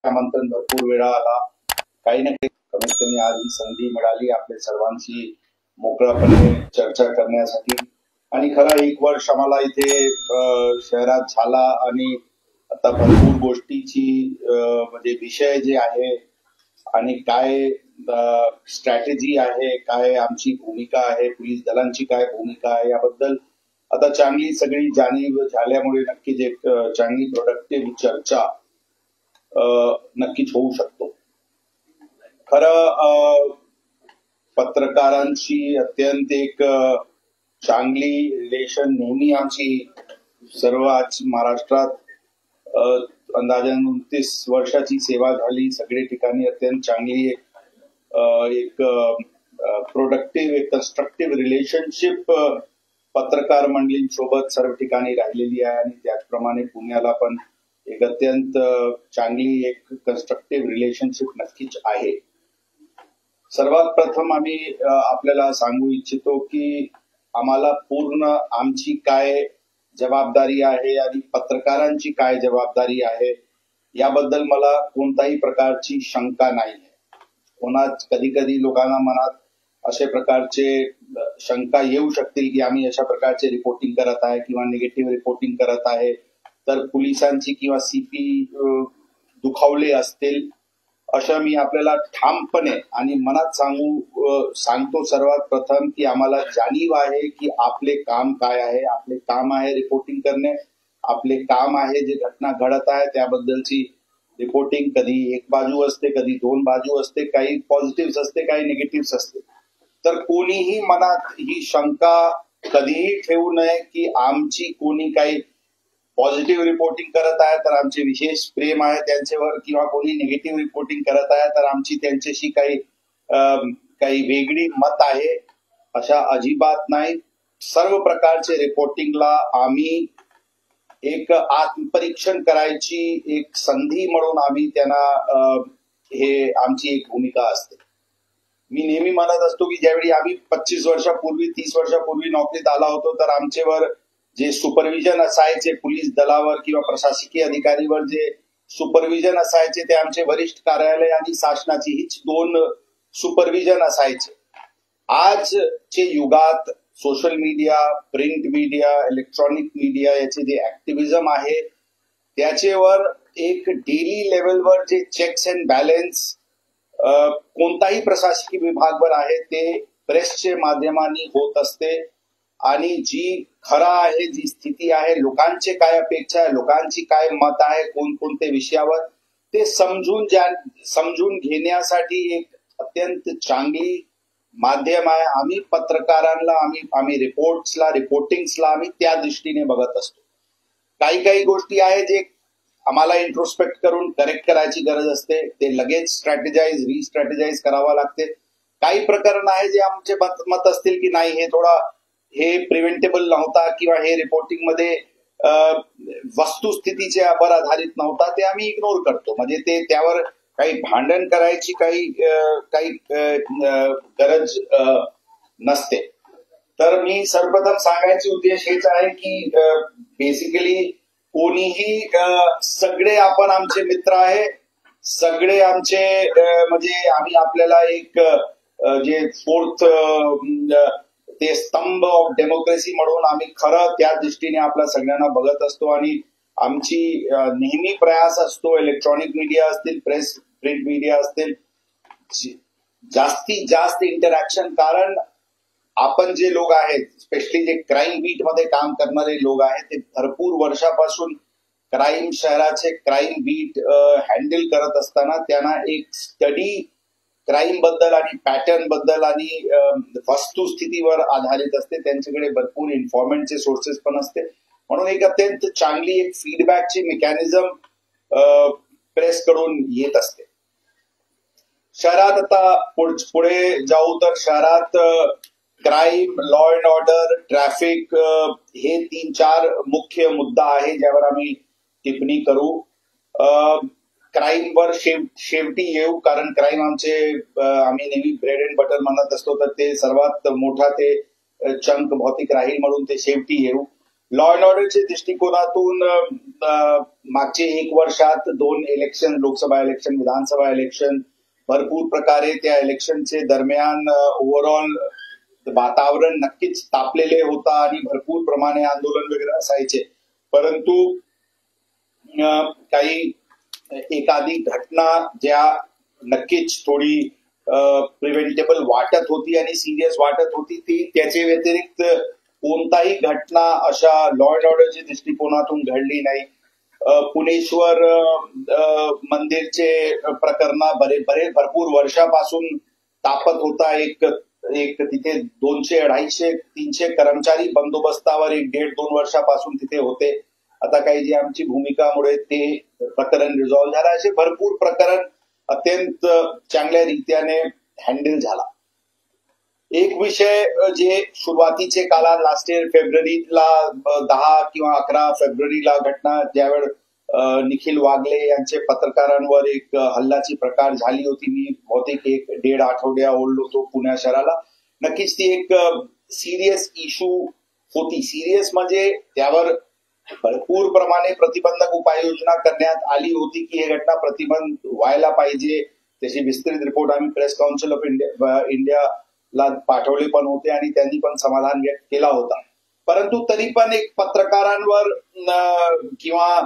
आमंत्रण भरपूर वेळा आला. काही ना काही कमीत कमी आज ही संधी मिळाली आपल्या सर्वांशी मोकळ्यापणे चर्चा करण्यासाठी. आणि खरं 1 वर्ष आम्हाला इथे शहरात झाला आणि आता भरपूर गोष्टीची म्हणजे विषय जे आहे आणि काय स्ट्रॅटेजी आहे, काय आमची भूमिका आहे, पोलीस दलांची काय भूमिका आहे याबद्दल आता चांगली सगळी जाणीव झाल्यामुळे नक्कीच एक चांगली प्रोडक्टिव्ह चर्चा नक्कीच होऊ शकतो. खरं पत्रकारांची अत्यंत एक चांगली रिलेशन नेहमी आमची सर्व आज महाराष्ट्रात अंदाजाने 29 वर्षाची सेवा झाली. सगळे ठिकाणी अत्यंत चांगली एक प्रोडक्टिव्ह एक कन्स्ट्रक्टिव्ह रिलेशनशिप पत्रकार मंडळींसोबत सर्व ठिकाणी राहिलेली आहे आणि त्याचप्रमाणे पुण्याला पण एक अत्यंत चांगली एक कन्स्ट्रक्टिव्ह रिलेशनशिप नक्कीच आहे. सर्वात प्रथम आम्ही आपल्याला सांगू इच्छितो की आम्हाला पूर्ण आमची काय जबाबदारी आहे आणि पत्रकारांची काय जबाबदारी आहे याबद्दल मला कोणत्याही प्रकारची शंका नाही आहे. कधी कधी लोकांना मनात अशा प्रकारचे शंका येऊ शकतील की आम्ही अशा प्रकारचे रिपोर्टिंग करत आहे किंवा निगेटिव्ह रिपोर्टिंग करत आहे तर पोलिसांची किंवा सीपी दुखावले असतील. असं मी आपल्याला ठामपणे आणि मनात सांगतो सर्वात प्रथम की आम्हाला जाणीव आहे की आपले काम काय आहे. आपले काम आहे रिपोर्टिंग करणे. आपले काम आहे जे घटना घडत आहे त्याबद्दलची रिपोर्टिंग. कधी एक बाजू असते, कधी 2 बाजू असते, काही पॉझिटिव्ह असते, काही निगेटिव्ह असते. तर कोणीही मनात ही शंका कधीही ठेवू नये की आमची कोणी काही पॉझिटिव्ह रिपोर्टिंग करत आहे तर आमचे विशेष प्रेम आहे त्यांच्यावर किंवा कोणी निगेटिव्ह रिपोर्टिंग करत आहे तर आमची त्यांच्याशी काही वेगळी मत आहे. अशा अजिबात नाही. सर्व प्रकारचे रिपोर्टिंगला आम्ही एक आत्मपरीक्षण करायची एक संधी म्हणून आम्ही त्यांना हे आमची एक भूमिका असते. मी नेहमी म्हणत असतो की ज्यावेळी आम्ही 25 वर्षापूर्वी 30 वर्षापूर्वी नोकरीत आला होतो तर आमच्यावर जे सुपरविजन असायचे पोलीस दलावर किंवा प्रशासकीय अधिकारीवर जे सुपरविजन असायचे ते आमचे वरिष्ठ कार्यालय आणि शासनाची हीच 2 सुपरविजन असायचे. आजचे युगात social media, print media, electronic media याचे जे ऍक्टिव्हिजम आहे त्याच्यावर एक डेली लेवलवर जे चेक्स अँड बॅलन्स कोणताही प्रशासकीय विभागवर आहे ते प्रेसचे माध्यमांनी होत असते. आणि जी खरा आहे, जी स्थिती आहे, लोकांचे काय अपेक्षा आहे, लोकांची काय मत आहे कोणकोणत्या विषयावर ते समजून घेण्यासाठी एक अत्यंत चांगली माध्यम आहे. आम्ही पत्रकारांना आम्ही रिपोर्टिंग्सला आम्ही त्या दृष्टीने बघत असतो. काही गोष्टी आहे जे आम्हाला इंट्रोस्पेक्ट करून करेक्ट करायची गरज असते. ते लगेच रिस्ट्रॅटेजाइज करावं लागते. काही प्रकरण आहे जे आमचे मत असतील की नाही हे प्रिव्हेंटेबल नव्हता किंवा हे रिपोर्टिंग मध्ये वस्तुस्थितीच्या वर आधारित नव्हता ते आम्ही इग्नोर करतो. म्हणजे ते त्यावर काही भांडण करायची काही गरज नसते. तर मी सर्वप्रथम सांगायचे उद्देश हेच आहे की बेसिकली कोणीही सगळे आपण आमचे मित्र आहे. सगळे आमचे म्हणजे आम्ही आपल्याला एक जे 4th ते स्तंभ ऑफ डेमोक्रेसी म्हणून आम्ही खरं त्या दृष्टीने आपल्या सगळ्यांना बघत असतो आणि आमची नेहमी प्रयास असतो इलेक्ट्रॉनिक मीडिया असतील, प्रिंट मीडिया असतील, जास्तीत जास्त इंटरॅक्शन. कारण आपण जे लोक आहेत स्पेशली जे क्राईम बीट मध्ये काम करणारे लोक आहेत ते भरपूर वर्षापासून शहराचे क्राईम बीट हँडल करत असताना त्यांना एक स्टडी क्राईम बद्दल आणि पॅटर्न बद्दल आणि वस्तुस्थितीवर आधारित असते. त्यांच्याकडे भरपूर इन्फॉर्मेंटचे सोर्सेस पण असते. म्हणून एक अत्यंत चांगली एक फीडबॅकची मेकॅनिझम प्रेस कडून येत असते. शहरात आता पुढे जाऊ तर शहरात crime, law and order, traffic हे 3-4 मुख्य मुद्दा आहे ज्यावर आम्ही टिप्पणी करू. क्राईमवर शेवटी येऊ कारण क्राईम आम्ही नेहमी ब्रेड अँड बटर म्हणत असतो तर ते सर्वात मोठा ते चंक भौतिक राहील म्हणून ते शेवटी येऊ. लॉ अँड ऑर्डरच्या दृष्टिकोनातून मागचे 1 वर्षात 2 इलेक्शन, लोकसभा इलेक्शन, विधानसभा इलेक्शन, भरपूर प्रकारे त्या इलेक्शनचे दरम्यान ओव्हरऑल वातावरण नक्कीच तापलेले होता आणि भरपूर प्रमाणे आंदोलन वगैरे असायचे. परंतु काही एखादी घटना ज्या नक्कीच थोडी प्रिव्हेंटेबल वाटत होती आणि सिरियस वाटत होती, ती त्याच्या व्यतिरिक्त कोणताही घटना अशा लॉ अँड ऑर्डरच्या दृष्टिकोनातून घडली नाही. पुणेश्वर मंदिरचे प्रकरण भरपूर वर्षापासून तापत होता. एक तिथे 200-250-300 कर्मचारी बंदोबस्तावर 1.5-2 वर्षापासून तिथे होते. आता काही जी आमची भूमिकामुळे ते प्रकरण रिझॉल्व्ह झालं. असे भरपूर प्रकरण अत्यंत चांगल्या रीत्याने हँडल झाला. एक विषय जे सुरुवातीचे काळात लास्ट इयर फेब्रुवारीला 10 किंवा 11 फेब्रुवारीला घटना, ज्यावेळी निखिल वागले यांचे पत्रकारांवर एक हल्ल्याची प्रकार झाली होती. मी बहुतेक 1-1.5 आठवड्या ओढलो होतो पुणे शहराला. नक्कीच ती एक सिरियस इश्यू होती. सिरियस म्हणजे त्यावर भरपूर प्रमाणे प्रतिबंधक उपाययोजना करण्यात आली होती की ही घटना प्रतिबंध व्हायला पाहिजे. त्याची विस्तृत रिपोर्ट आम्ही प्रेस काउन्सिल ऑफ इंडियाला पाठवले पण होते आणि त्यांनी पण समाधान व्यक्त केला होता. परंतु तरी पण एक पत्रकारांवर किंवा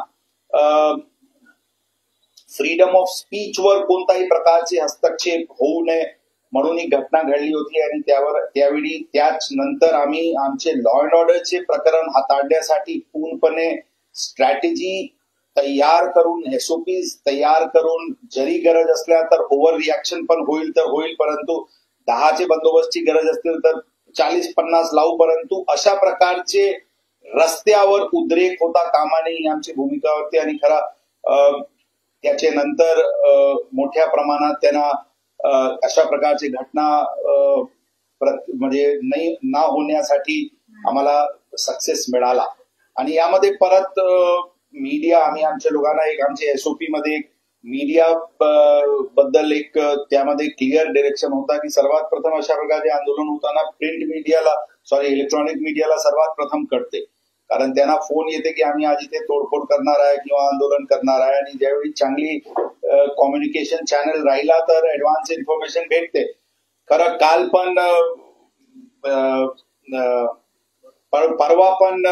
फ्रीडम ऑफ स्पीचवर कोणताही प्रकारचे हस्तक्षेप होऊ नये म्हणून ही घटना घडली होती. आणि त्यावेळी त्याच नंतर आम्ही आमचे लॉ अँड ऑर्डरचे प्रकरण हाताळण्यासाठी पूर्णपणे स्ट्रॅटेजी तयार करून, SOPs तयार करून, जरी गरज असल्या तर ओव्हर रिॲक्शन पण होईल तर होईल, परंतु 10चे बंदोबस्तची गरज असतील तर 40-50 लावू, परंतु अशा प्रकारचे रस्त्यावर उद्रेक होता कामा नये आमची भूमिका होती. आणि खरा त्याचे नंतर मोठ्या प्रमाणात त्यांना अशा प्रकारची घटना म्हणजे न होण्यासाठी आम्हाला सक्सेस मिळाला. आणि यामध्ये परत मीडिया, आम्ही आमच्या लोकांना एक आमच्या SOP मध्ये एक मीडिया बद्दल एक त्यामध्ये क्लिअर डिरेक्शन होता की सर्वात प्रथम अशा प्रकारचे आंदोलन होताना इलेक्ट्रॉनिक मीडियाला सर्वात प्रथम कळते. कारण त्यांना फोन येते की आम्ही आज इथे तोडफोड करणार आहे किंवा आंदोलन करणार आहे. आणि ज्यावेळी चांगली कम्युनिकेशन चॅनल राहिला तर ऍडव्हान्स इन्फॉर्मेशन भेटते. खरं काल पण परवा पण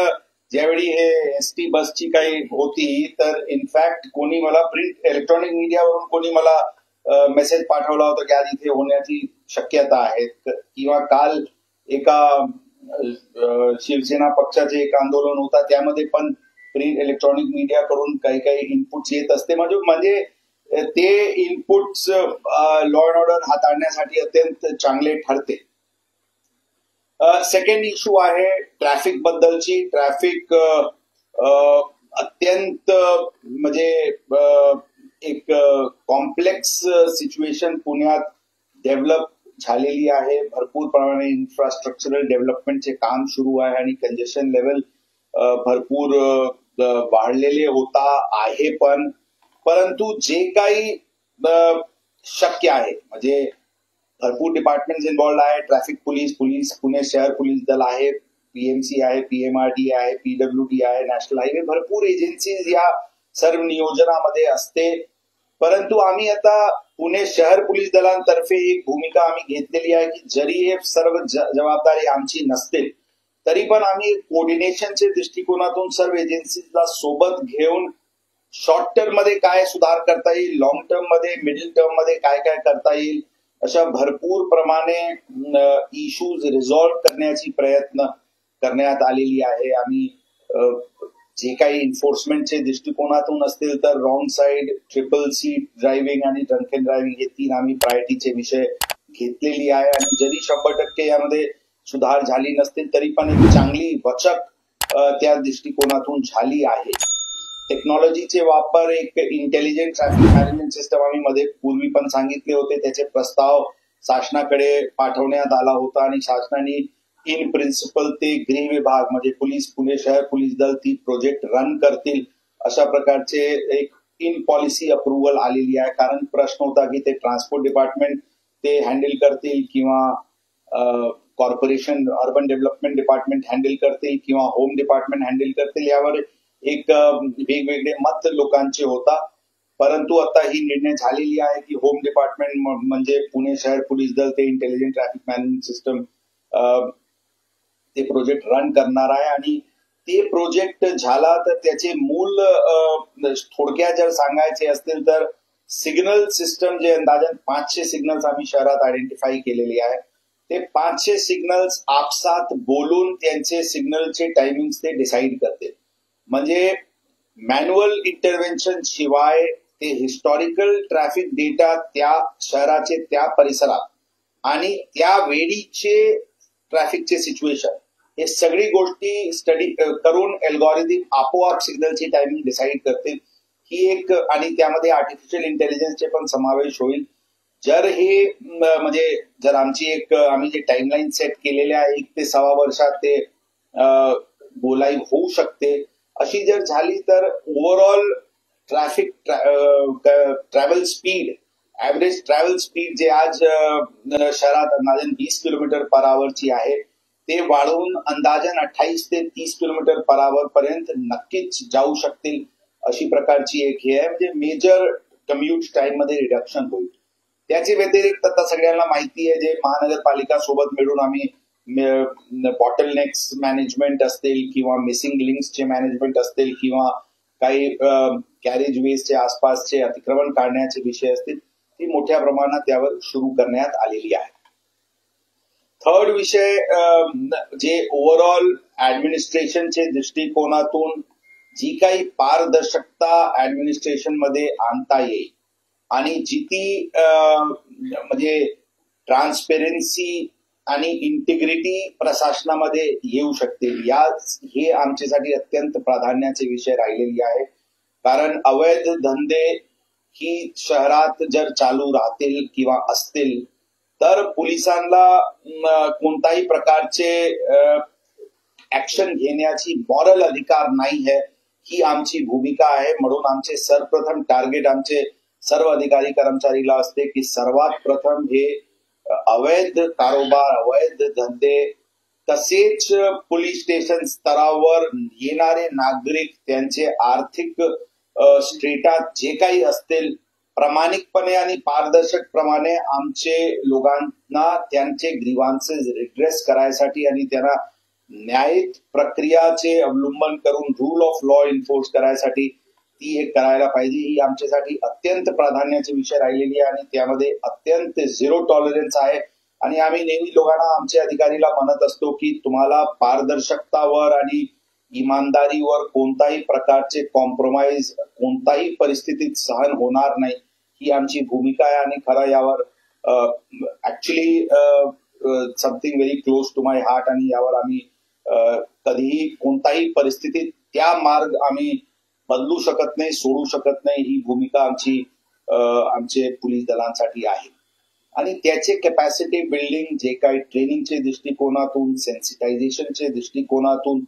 ज्यावेळी हे ST बसची काही होती तर इनफॅक्ट कोणी मला प्रिंट इलेक्ट्रॉनिक मीडियावरून कोणी मला मेसेज पाठवला होता की आज इथे होण्याची शक्यता आहे. किंवा काल एका शिवसेना पक्षाचे एक आंदोलन होता, त्यामध्ये पण प्रिंट इलेक्ट्रॉनिक मीडियाकडून काही इनपुट्स येत असते. म्हणजे ते इनपुट्स लॉ अँड ऑर्डर हाताळण्यासाठी अत्यंत चांगले ठरते. सेकंड इश्यू आहे ट्रॅफिक बद्दलची. ट्रॅफिक अत्यंत म्हणजे एक कॉम्प्लेक्स सिच्युएशन पुण्यात डेव्हलप झालेली आहे. भरपूर प्रमाणे इन्फ्रास्ट्रक्चरल डेव्हलपमेंटचे काम सुरू आहे आणि कंजेशन लेवल भरपूर वाढलेले होता आहे. परंतु जे काही शक्य आहे म्हणजे भरपूर डिपार्टमेंट्स इन्व्हॉल्ड आहे. ट्रॅफिक पोलीस, पुणे शहर पोलीस दल आहे, PMC आहे, PMRD आहे, PWD आहे, नॅशनल हायवे, भरपूर एजन्सीज या सर्व नियोजनामध्ये असते. परंतु आम्ही आता पुणे शहर पोलीस दलांतर्फे एक भूमिका आम्ही घेतलेली आहे की जरी हे सर्व जबाबदारी आमची नसते तरी पण आम्ही कोऑर्डिनेशनच्या दृष्टिकोनातून सर्व एजन्सीजला सोबत घेऊन शॉर्ट टर्म मध्ये काय सुधार करता येईल, लॉंग टर्म मध्ये, मिडल टर्म मध्ये काय करता येईल, अशा भरपूर प्रमाणे इश्यूज रिझॉल्व्ह करण्याची प्रयत्न करण्यात आलेली आहे. आम्ही जे काही एन्फोर्समेंटचे दृष्टिकोनातून असतील तर wrong side, triple seat driving आणि ड्रंकन ड्रायव्हिंग हे 3 आम्ही प्रायोरिटीचे विषय घेतलेली आहे. आणि जरी 100% यामध्ये सुधार झाली नसतील तरी पण एक चांगली बचत त्या दृष्टिकोनातून झाली आहे. टेक्नॉलॉजीचे वापर, एक इंटेलिजंट ट्रॅफिक मॅनेजमेंट सिस्टम आम्ही मध्ये पूर्वी पण सांगितले होते, त्याचे प्रस्ताव शासनाकडे पाठवण्यात आला होता आणि शासनाने इन प्रिन्सिपल ते गृह विभाग म्हणजे पोलीस, पुणे शहर पोलीस दल ती प्रोजेक्ट रन करतील अशा प्रकारचे एक इन पॉलिसी अप्रुव्हल आलेली आहे. कारण प्रश्न होता की ते ट्रान्सपोर्ट डिपार्टमेंट ते हँडल करतील किंवा corporation urban development department handle करतील किंवा होम डिपार्टमेंट हँडल करतील यावर एक वेगवेगळे मत लोकांचे होता. परंतु आता ही निर्णय झालेली आहे की होम डिपार्टमेंट म्हणजे पुणे शहर पोलीस दल ते इंटेलिजंट ट्रॅफिक मॅनेजमेंट सिस्टम ते प्रोजेक्ट रन करणार आहे. आणि ते प्रोजेक्ट झाला तर त्याचे मूल थोडक्यात जर सांगायचे असतील तर सिग्नल सिस्टम जे अंदाजन 500 सिग्नल्स आम्ही शहरात आयडेंटिफाय केलेली आहे, ते 500 सिग्नल्स आपसात बोलून त्यांचे सिग्नलचे टायमिंग ते डिसाईड करते. म्हणजे मॅन्युअल इंटरव्हेन्शन शिवाय ते हिस्टॉरिकल ट्रॅफिक डेटा त्या शहराचे त्या परिसरात आणि त्या वेळीचे ट्रॅफिकचे सिच्युएशन हे सगळी गोष्टी स्टडी करून अल्गोरिदम आपोआप सिग्नलची टायमिंग डिसाईड करते. ही एक आणि त्यामध्ये आर्टिफिशियल इंटेलिजन्सचे पण समावेश होईल. जर हे म्हणजे जर आम्ही जे टाइमलाईन सेट केलेले आहे 1 ते 6 वर्षात ते गोलाईव होऊ शकते, अशी जर झाली तर overall traffic travel speed average travel speed जे आज शहरात अंदाजन 20 किलोमीटर पर आवरची आहे ते वाढवून अंदाजन 28 ते 30 किलोमीटर पर आवर पर्यंत नक्कीच जाऊ शकतील. अशी प्रकारची एक हे आहे, म्हणजे मेजर कम्युट टाइम मध्ये रिडक्शन होईल. त्याच्या व्यतिरिक्त आता सगळ्यांना माहिती आहे जे महानगरपालिका सोबत मिळून आम्ही बॉटलनेक्स मॅनेजमेंट असतील किंवा मिसिंग लिंक्सचे मॅनेजमेंट असतील किंवा काही कॅरेज वेजचे आसपासचे अतिक्रमण काढण्याचे विषय असतील ती मोठ्या प्रमाणात त्यावर सुरू करण्यात आलेली आहे. थर्ड विषय जे ओव्हरऑल ऍडमिनिस्ट्रेशनचे दृष्टिकोनातून जी काही पारदर्शकता ऍडमिनिस्ट्रेशन मध्ये आणता येईल आणि जिथे म्हणजे ट्रान्सपेरन्सी आणि इंटिग्रिटी प्रशासनामध्ये येऊ शकतील हे आमच्यासाठी अत्यंत प्राधान्याचे विषय राहिलेले आहे. कारण अवैध धंदे ही शहरात जर चालू राहतील किंवा असतील तर पोलिसांना कोणत्याही प्रकारचे ऍक्शन घेण्याची मॉरल अधिकार नाही है, ही आमची भूमिका आहे. म्हणून आमचे सर्वप्रथम टार्गेट आमचे सर्व अधिकारी कर्मचारीला असते की सर्वात प्रथम हे अवैध कारोबार अवैध धंदे तसेच पोलीस स्टेशन स्तरावर येणारे नागरिक त्यांचे आर्थिक स्टेटात जे काही असतील प्रामाणिकपणे आणि पारदर्शकप्रमाणे आमचे लोकांना त्यांचे ग्रीवांसेस रिड्रेस करायसाठी आणि त्यांना न्यायिक प्रक्रियाचे अवलंबन करून रूल ऑफ लॉ इन्फोर्स करायसाठी ती एक करायला पाहिजे. ही आमच्यासाठी अत्यंत प्राधान्याचे विषय राहिलेली आहे आणि त्यामध्ये अत्यंत झिरो टॉलरन्स आहे. आणि आम्ही नेहमी लोकांना आमच्या अधिकारीला म्हणत असतो की तुम्हाला पारदर्शकतावर आणि इमानदारीवर कोणताही प्रकारचे कॉम्प्रोमाइज कोणताही परिस्थितीत सहन होणार नाही, ही आमची भूमिका आहे. आणि खरं यावर actually something very close to my heart आणि यावर आम्ही कधीही कोणताही परिस्थितीत त्या मार्ग आम्ही बदलू शकत नाही सोडू शकत नाही, ही भूमिका आमचे पोलीस दलांसाठी आहे. आणि त्याचे कॅपॅसिटी बिल्डिंग जे काही ट्रेनिंगचे दृष्टिकोनातून सेन्सिटायझेशनचे दृष्टिकोनातून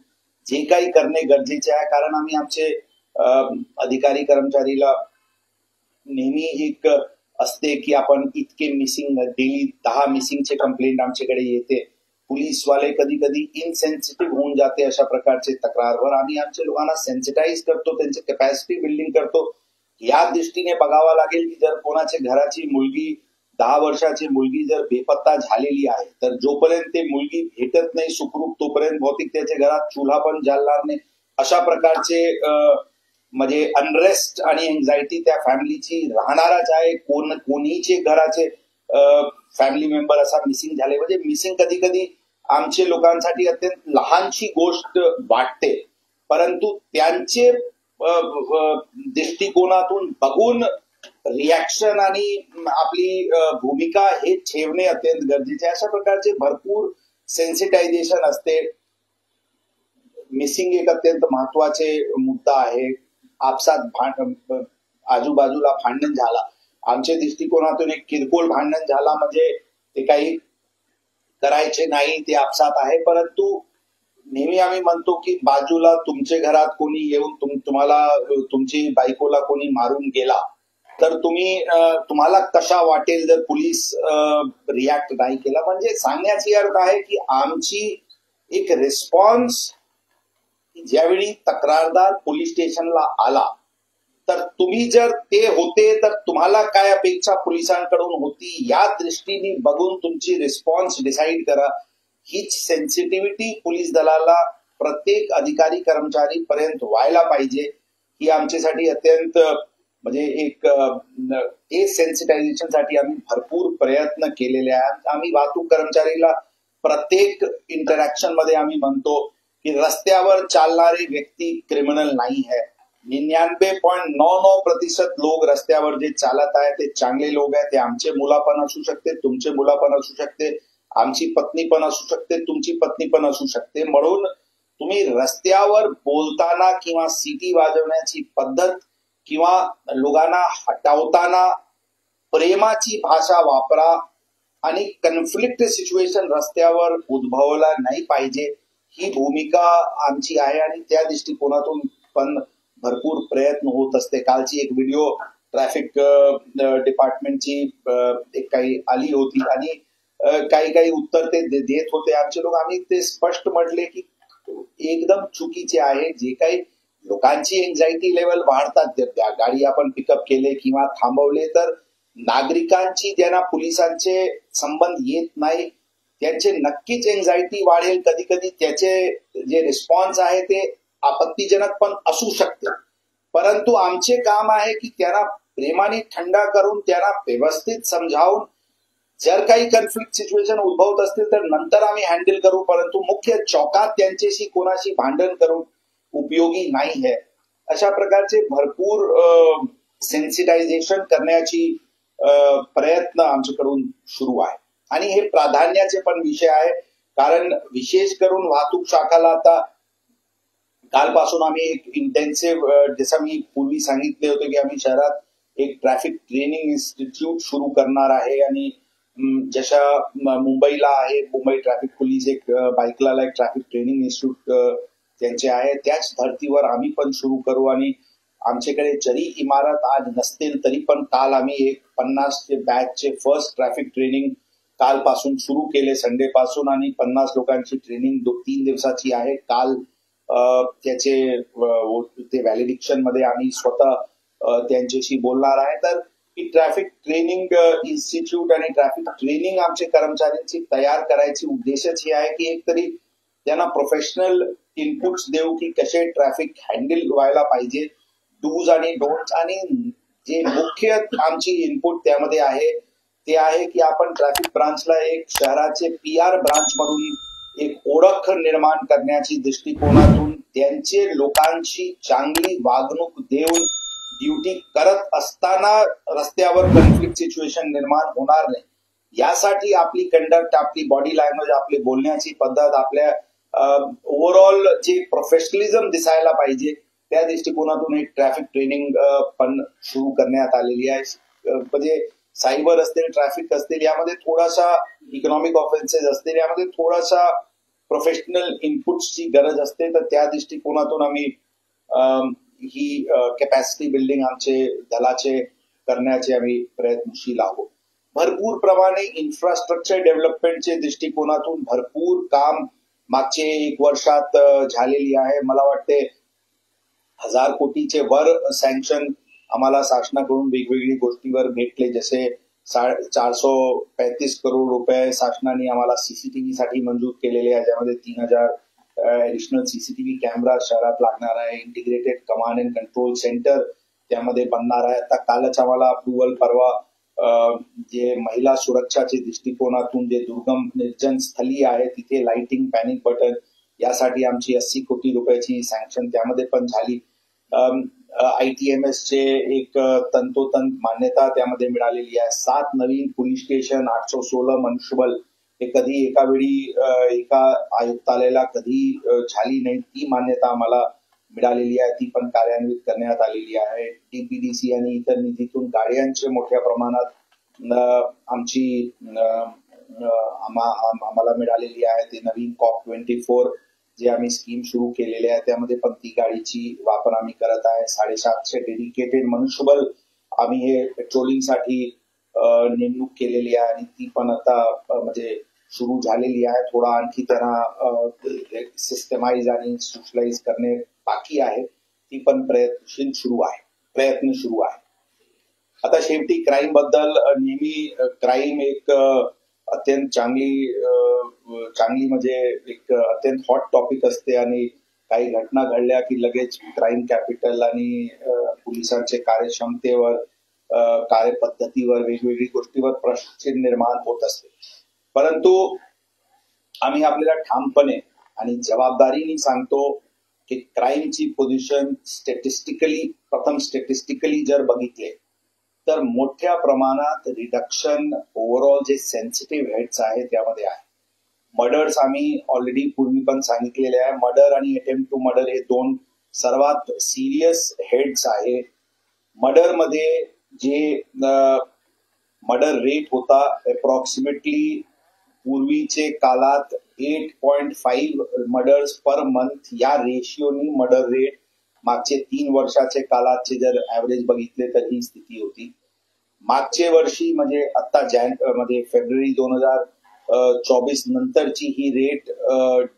जे काही करणे गरजेचे आहे. कारण आम्ही आमचे अधिकारी कर्मचारीला नेहमी एक असते की आपण इतके मिसिंग डेली 10 मिसिंगचे कंप्लेंट आमच्याकडे येते, पोलीसवाले कधी कधी इनसेन्सिटिव्ह होऊन जाते अशा प्रकारचे तक्रारवर. आम्ही आमच्या लोकांना सेन्सिटाईज करतो, त्यांचे कॅपॅसिटी बिल्डिंग करतो. या दृष्टीने बघावं लागेल की जर कोणाच्या घराची मुलगी 10 वर्षाची मुलगी जर बेपत्ता झालेली आहे तर जोपर्यंत ते मुलगी भेटत नाही सुखरूप तोपर्यंत भौतिक त्याच्या घरात चुल्हा पण जाळणार नाही. अशा प्रकारचे म्हणजे अनरेस्ट आणि एन्झायटी त्या फॅमिलीची राहणारच आहे. कोणीचे घराचे फॅमिली मेंबर असा मिसिंग झाले म्हणजे मिसिंग कधी कधी आमचे लोकांसाठी अत्यंत लहानशी गोष्ट वाटते, परंतु त्यांचे दृष्टिकोनातून बघून रिॲक्शन आणि आपली भूमिका हे ठेवणे अत्यंत गरजेचे आहे. अशा प्रकारचे भरपूर सेन्सिटायझेशन असते. मिसिंग एक अत्यंत महत्वाचे मुद्दा आहे. आपसात आजूबाजूला भांडण झाला, आमच्या दृष्टिकोनातून एक किरकोळ भांडण झाला म्हणजे ते काही करायचे नाही, ते आपसात आहे. परंतु नेहमी आम्ही म्हणतो की बाजूला तुमच्या घरात कोणी येऊन तुम्हाला तुमची बायकोला कोणी मारून गेला तर तुम्हाला कशा वाटेल जर पोलीस रिॲक्ट नाही केला. म्हणजे सांगण्याची अर्थ आहे की आमची एक रिस्पॉन्स ज्यावेळी तक्रारदार पोलीस स्टेशनला आला तर तुम्ही जर ते होते तर तुम्हाला काय अपेक्षा पोलिसांकडून होती या दृष्टीने बघून तुमची रिस्पॉन्स डिसाईड करा. हीच सेन्सिटिव्हिटी पोलीस दलाला प्रत्येक अधिकारी कर्मचारी पर्यंत व्हायला पाहिजे. ही आमच्यासाठी अत्यंत म्हणजे एक सेन्सिटायझेशनसाठी आम्ही भरपूर प्रयत्न केलेले आहेत. आम्ही वाहतूक कर्मचारीला प्रत्येक इंटरॅक्शन मध्ये आम्ही म्हणतो की रस्त्यावर चालणारी व्यक्ती क्रिमिनल नाही है. 99.99% लोक रस्त्यावर जे चालत आहे ते चांगले लोक आहेत. ते आमचे मुलं पण असू शकते, तुमचे मुलं पण असू शकते, आमची पत्नी पण असू शकते, तुमची पत्नी पण असू शकते. म्हणून तुम्ही रस्त्यावर बोलताना किंवा सिटी वाजवण्याची पद्धत किंवा लोकांना हटवताना प्रेमाची भाषा वापरा आणि कन्फ्लिक्ट सिच्युएशन रस्त्यावर उद्भवला नाही पाहिजे. ही भूमिका आमची आहे आणि त्या दृष्टिकोनातून पण भरपूर प्रयत्न होत असते. कालची एक व्हिडिओ ट्रॅफिक डिपार्टमेंटची एक काही आली होती आणि काही उत्तर ते देत होते आमचे लोक. आम्ही ते स्पष्ट म्हटले की एकदम चुकीचे आहे. जे काही लोकांची एन्झायटी लेवल वाढतात, त्या गाडी आपण पिकअप केले किंवा थांबवले तर नागरिकांची ज्यांना पोलिसांचे संबंध येत नाही त्यांचे नक्कीच एन्झायटी वाढेल. कधी कधी त्याचे जे रिस्पॉन्स आहे ते आपत्तीजनक पण असू शकते. परंतु आमचे काम आहे की त्यांना प्रेमाने थंडा करून त्यांना व्यवस्थित समजावून जर काही कन्फ्लिक्ट सिच्युएशन उद्भवत असतील तर नंतर आम्ही हँडल करू. परंतु मुख्य चौकात त्यांच्याशी कोणाशी भांडण करून उपयोगी नाही है. अशा प्रकारचे भरपूर सेन्सिटायझेशन करण्याची प्रयत्न आमच्याकडून सुरू आहे आणि हे प्राधान्याचे पण विषय आहे. कारण विशेष करून वाहतूक शाखाला आता कालपासून आम्ही एक इंटेन्सिव्ह जसं मी पूर्वी सांगितले होते की आम्ही शहरात एक ट्रॅफिक ट्रेनिंग इन्स्टिट्यूट सुरू करणार आहे आणि जशा मुंबईला आहे मुंबई ट्रॅफिक पोलीस एक बाईकला एक ट्रॅफिक ट्रेनिंग इन्स्टिट्यूट त्यांचे आहे. त्याच धर्तीवर आम्ही पण सुरू करू आणि आमच्याकडे जरी इमारत आज नसतील तरी पण काल आम्ही एक 50 बॅचचे फर्स्ट ट्रॅफिक ट्रेनिंग कालपासून सुरू केले संडे पासून आणि 50 लोकांची ट्रेनिंग 3 दिवसाची आहे. काल त्याचे ते व्हॅलिडिक्शन मध्ये आम्ही स्वतः त्यांच्याशी बोलणार आहे. तर ही ट्रॅफिक ट्रेनिंग इन्स्टिट्यूट आणि ट्रॅफिक ट्रेनिंग आमच्या कर्मचाऱ्यांची तयार करायची उद्देशच हे आहे की एकतरी त्यांना प्रोफेशनल इनपुट्स देऊ की कसे ट्रॅफिक हँडल व्हायला पाहिजे, डूज आणि डोंट्स. आणि जे मुख्य आमची इनपुट त्यामध्ये आहे ते आहे की आपण ट्रॅफिक ब्रांचला एक शहराचे PR ब्रांच म्हणून एक ओळख निर्माण करण्याची दृष्टिकोनातून त्यांचे लोकांची चांगली वागणूक देऊन ड्युटी करत असताना रस्त्यावर कन्फ्लिक्ट सिच्युएशन निर्माण होणार नाही यासाठी आपली कंडक्ट, आपली बॉडी लँग्वेज, आपली बोलण्याची पद्धत, आपल्या ओव्हरऑल जे प्रोफेशनलिझम दिसायला पाहिजे त्या दृष्टिकोनातून एक ट्रॅफिक ट्रेनिंग पण सुरू करण्यात आलेली आहे. म्हणजे सायबर असतील, ट्रॅफिक असतील, यामध्ये थोडासा इकॉनॉमिक ऑफेन्सेस असतील, यामध्ये थोडासा प्रोफेशनल इनपुट्सची गरज असते. तर त्या दृष्टिकोनातून आम्ही ही कॅपॅसिटी बिल्डिंग आमचे दलाचे करण्याचे आम्ही प्रयत्नशील आहोत. भरपूर प्रमाणे इन्फ्रास्ट्रक्चर डेव्हलपमेंटच्या दृष्टिकोनातून भरपूर काम मागचे 1 वर्षात झालेली आहे. मला वाटते 1000 कोटीचे वर सँक्शन आम्हाला शासनाकडून वेगवेगळी गोष्टीवर भेटले. जसे 435 करोड रुपये शासनाने आम्हाला सीसीटीव्ही साठी मंजूर केलेले आहे, ज्यामध्ये 3000 ऍडिशनल सीसीटीव्ही कॅमेरा शहरात लागणार आहे. Integrated command and control centre त्यामध्ये बनणार आहे. आता कालच आम्हाला अप्रुव्हल परवा जे महिला सुरक्षाच्या दृष्टिकोनातून जे दुर्गम निर्जन स्थली आहे तिथे लाइटिंग, पॅनिक बटन यासाठी आमची 80 कोटी रुपयाची सँक्शन त्यामध्ये पण झाली. ITMS चे एक तंतोतंत मान्यता त्यामध्ये मिळालेली आहे. 7 नवीन पोलीस स्टेशन, 816 मनुष्यबळ हे कधी एका वेळी एका आयुक्तालयाला कधी झाली नाही, ती मान्यता आम्हाला मिळालेली आहे. ती पण कार्यान्वित करण्यात आलेली आहे. TPDC आणि इतर निधीतून गाड्यांचे मोठ्या प्रमाणात आमची आम्हाला मिळालेली आहे. ते नवीन COP24 जे आम्ही स्कीम सुरू केलेले आहे त्यामध्ये पण ती गाडीची वापर आम्ही करत आहे. 750 डेडिकेटेड मनुष्यबळ आम्ही हे पेट्रोलिंगसाठी नेमणूक केलेली आहे आणि ती पण आता म्हणजे सुरू झालेली आहे. थोडा आणखी त्यांना सिस्टमाइज आणि सोशलाइज करणे बाकी आहे. ती पण प्रयत्न सुरू आहे. आता शेवटी क्राईम बद्दल नेहमी क्राईम एक अत्यंत चांगली म्हणजे एक अत्यंत हॉट टॉपिक असते आणि काही घटना घडल्या की लगेच क्राईम कॅपिटल आणि पोलिसांचे कार्यक्षमतेवर कार्यपद्धतीवर वेगवेगळी गोष्टीवर प्रश्न निर्माण होत असते. परंतु आम्ही आपल्याला ठामपणे आणि जबाबदारीने सांगतो की क्राईमची पोझिशन स्टॅटिस्टिकली जर बघितले तर मोठ्या प्रमाणात रिडक्शन ओव्हरऑल जे सेन्सिटिव्ह हेड्स आहे त्यामध्ये आहे. मर्डर्स आम्ही ऑलरेडी पूर्वी पण सांगितलेले आहे. मर्डर आणि अटेम्प्ट टू मर्डर हे दोन सर्वात सिरियस हेड्स आहे. मर्डर मध्ये जे मर्डर रेट होता अप्रॉक्सिमेटली पूर्वीचे काळात 8.5 मर्डर्स पर मंथ या रेशिओनी मर्डर रेट मागचे 3 वर्षाचे काळाचे जर ऍव्हरेज बघितले तर ही स्थिती होती. मागचे वर्षी म्हणजे आता मध्ये फेब्रुवारी 2024 नंतरची ही रेट